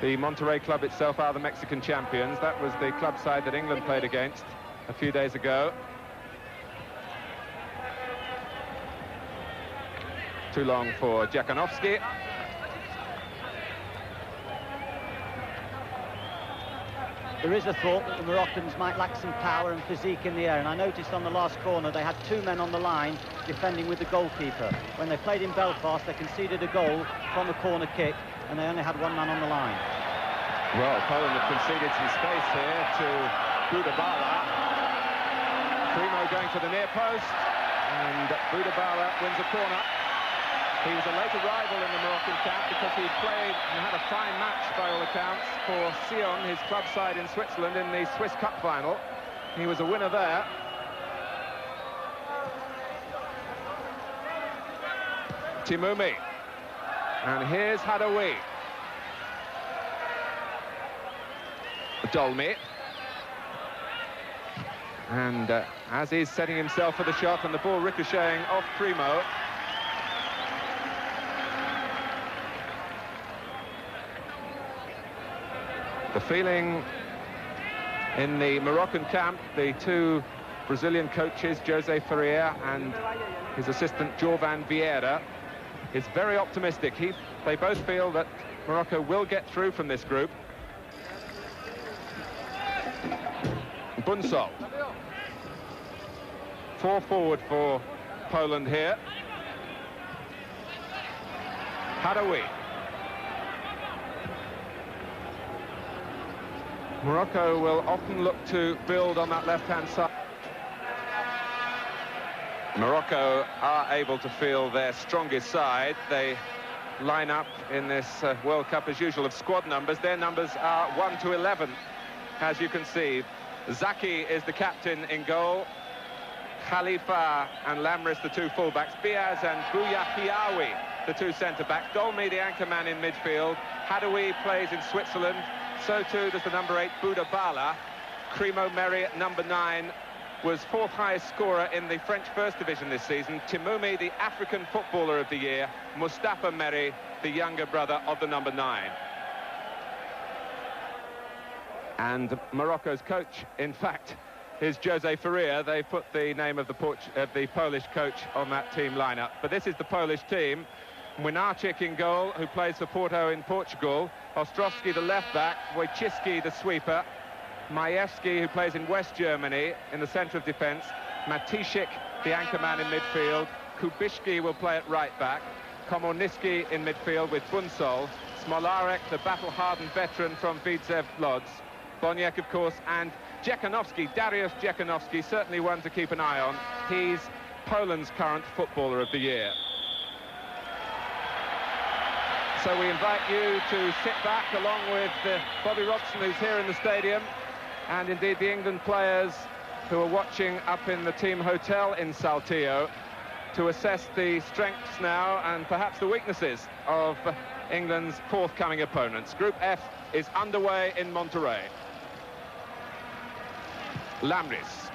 the Monterey club itself, are the Mexican champions. That was the club side that England played against a few days ago. Too long for Jakanowski. There is a thought that the Moroccans might lack some power and physique in the air, and I noticed on the last corner they had 2 men on the line defending with the goalkeeper. When they played in Belfast, they conceded a goal from a corner kick, and they only had one man on the line. Well, Poland have conceded some space here to Budabala. Primo going to the near post, and Budabala wins a corner. He was a late arrival in the Moroccan camp because he played and had a fine match, by all accounts, for Sion, his club side in Switzerland, in the Swiss Cup final. He was a winner there. Timoumi. And here's Hadaoui. Dolmy. And as he's setting himself for the shot, and the ball ricocheting off Primo. The feeling in the Moroccan camp, the two Brazilian coaches, Jose Ferreira and his assistant Jovan Vieira, is very optimistic. They both feel that Morocco will get through from this group. Bunsol. 4 forward for Poland here. Hadaoui. Morocco will often look to build on that left-hand side. Morocco are able to feel their strongest side. They line up in this World Cup, as usual, of squad numbers. Their numbers are 1 to 11, as you can see. Zaki is the captain in goal. Khalifa and Lamris, the two fullbacks. Biaz and Bouyakiaoui, the two centre-backs. Dolmy, the anchor man in midfield. Hadaoui plays in Switzerland. So too does the number 8, Budabala. Crimo Meri at number 9 was 4th highest scorer in the French First Division this season. Timoumi, the African Footballer of the Year. Mustafa Meri, the younger brother of the number 9. And Morocco's coach, in fact, is Jose Ferreira. They put the name of the Polish coach on that team lineup. But this is the Polish team. Młynarczyk in goal, who plays for Porto in Portugal. Ostrowski, the left-back. Wojciechowski, the sweeper. Majewski, who plays in West Germany, in the centre of defence. Matisik, the anchor man in midfield. Kubishki will play at right-back. Komorniski in midfield with Bunsol. Smolarek, the battle-hardened veteran from Widzew Lodz. Boniek, of course, and Dziekanowski, Dariusz Dziekanowski, certainly one to keep an eye on. He's Poland's current Footballer of the Year. So we invite you to sit back along with Bobby Robson, who's here in the stadium, and indeed the England players who are watching up in the team hotel in Saltillo, to assess the strengths now and perhaps the weaknesses of England's forthcoming opponents. Group F is underway in Monterrey. Lamris.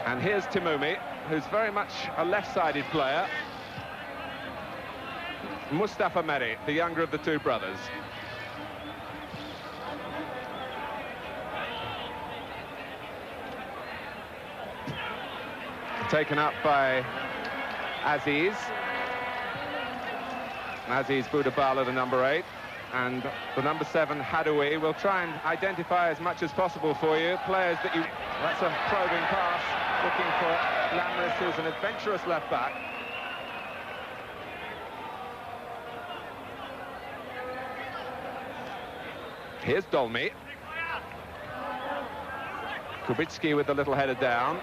And here's Timoumi, who's very much a left-sided player. Mustafa Meri, the younger of the two brothers. Taken up by Aziz Budabala, the number 8, and the number 7, Hadaoui. We'll try and identify as much as possible for you players that you... That's a probing pass, looking for Lamris, who's an adventurous left-back. Here's Dolmy. Kubicki with the little header down.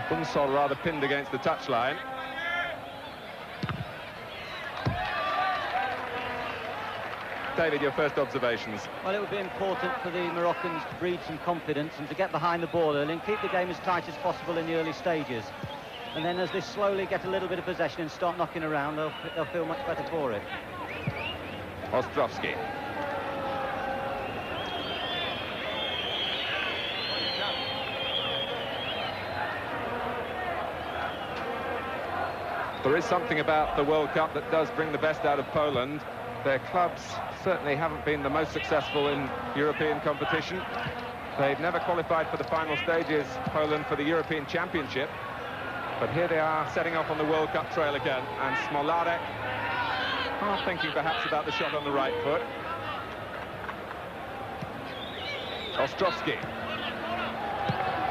Bunsol rather pinned against the touchline. David, your first observations? Well, it would be important for the Moroccans to breed some confidence and to get behind the ball early and keep the game as tight as possible in the early stages. And then as they slowly get a little bit of possession and start knocking around, they'll feel much better for it. Ostrowski. There is something about the World Cup that does bring the best out of Poland. Their clubs certainly haven't been the most successful in European competition. They've never qualified for the final stages, Poland, for the European Championship. But here they are setting off on the World Cup trail again. And Smolarek, thinking perhaps about the shot on the right foot. Ostrowski.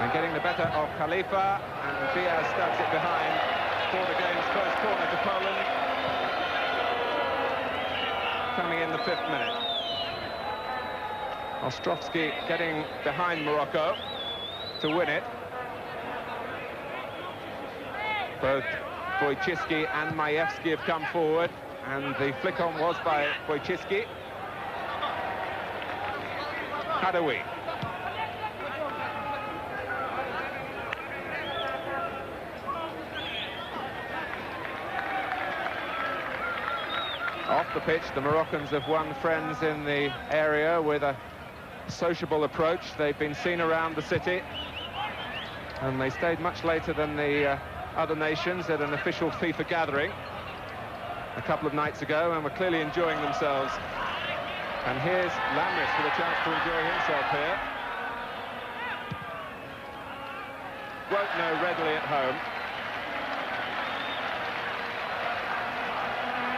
And getting the better of Khalifa, and Biaz stabs it behind. before the game's first corner to Poland. Coming in the 5th minute. Ostrovsky getting behind Morocco to win it. Both Wojcicki and Majewski have come forward, and the flick-on was by Wojcicki. Hadaoui. Off the pitch, the Moroccans have won friends in the area with a sociable approach. They've been seen around the city, and they stayed much later than the other nations at an official FIFA gathering a couple of nights ago, and were clearly enjoying themselves. And here's Lamris with a chance to enjoy himself here. Won't know readily at home.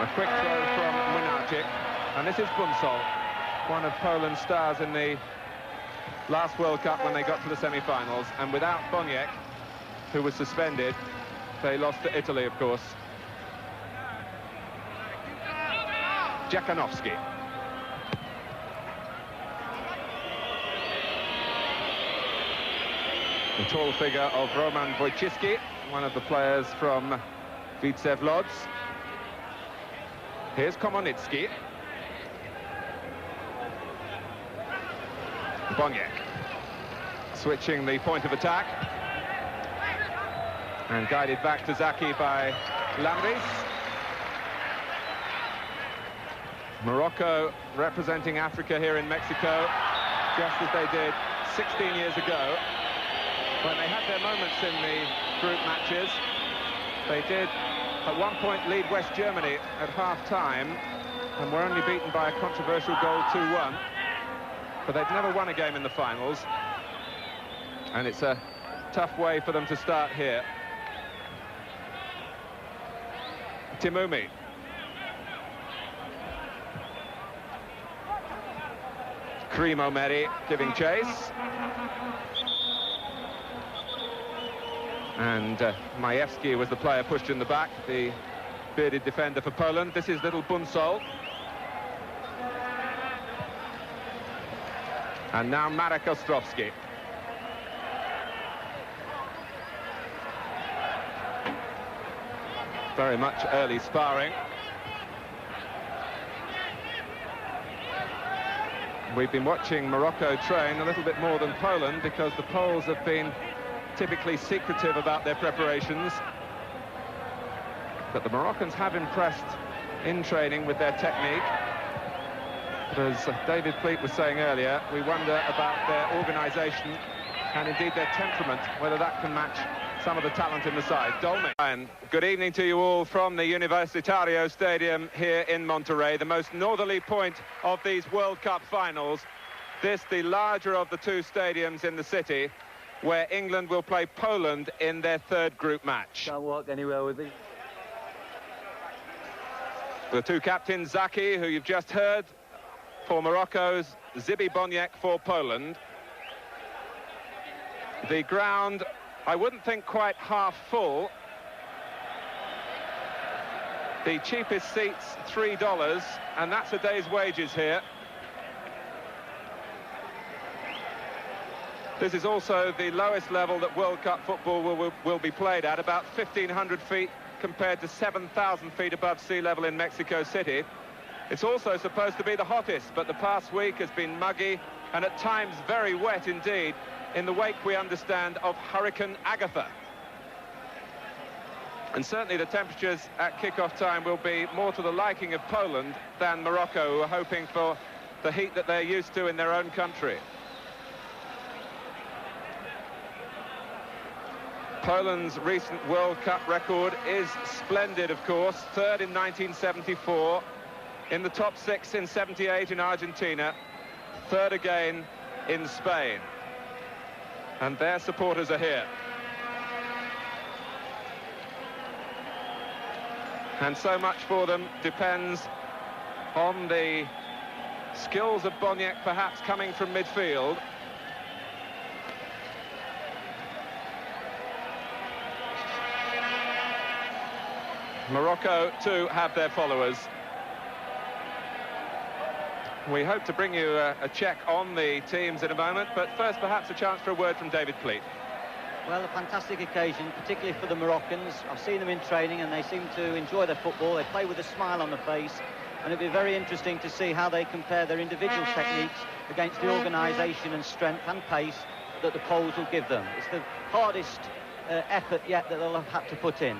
A quick throw from Młynarczyk, and this is Bunsol, one of Poland's stars in the last World Cup when they got to the semi-finals, and without Boniek, who was suspended, they lost to Italy, of course. Jakanowski. The tall figure of Roman Wojcicki, one of the players from Widzew Łódź. Here's Komonitsky. Boniek switching the point of attack, and guided back to Zaki by Lamris. Morocco representing Africa here in Mexico, just as they did 16 years ago when they had their moments in the group matches. They did at one point lead West Germany at half-time and were only beaten by a controversial goal 2-1. But they've never won a game in the finals, and it's a tough way for them to start here. Timumi. Krimo Meri giving chase. And Majewski was the player pushed in the back, the bearded defender for Poland. This is little Bunsol. And now Marek Ostrovsky. Very much early sparring. We've been watching Morocco train a little bit more than Poland because the Poles have been typically secretive about their preparations. But the Moroccans have impressed in training with their technique. But as David Pleat was saying earlier, we wonder about their organisation and indeed their temperament, whether that can match some of the talent in the side. Dolmy. And good evening to you all from the Universitario Stadium here in Monterrey, the most northerly point of these World Cup finals. This, the larger of the two stadiums in the city, where England will play Poland in their third group match. Can't walk anywhere with me. The two captains, Zaki, who you've just heard, for Morocco's, Zibi Boniek for Poland. The ground, I wouldn't think quite half full. The cheapest seats, $3, and that's a day's wages here. This is also the lowest level that World Cup football will be played at, about 1,500 feet compared to 7,000 feet above sea level in Mexico City. It's also supposed to be the hottest, but the past week has been muggy and at times very wet indeed, in the wake, we understand, of Hurricane Agatha. And certainly the temperatures at kick-off time will be more to the liking of Poland than Morocco, who are hoping for the heat that they're used to in their own country. Poland's recent World Cup record is splendid, of course. Third in 1974, in the top six in 78 in Argentina, third again in Spain. And their supporters are here. And so much for them depends on the skills of Boniek, perhaps coming from midfield. Morocco, too, have their followers. We hope to bring you a check on the teams in a moment, but first perhaps a chance for a word from David Pleat. Well, a fantastic occasion, particularly for the Moroccans. I've seen them in training and they seem to enjoy their football. They play with a smile on their face, and it'll be very interesting to see how they compare their individual techniques against the organisation and strength and pace that the Poles will give them. It's the hardest effort yet that they'll have had to put in.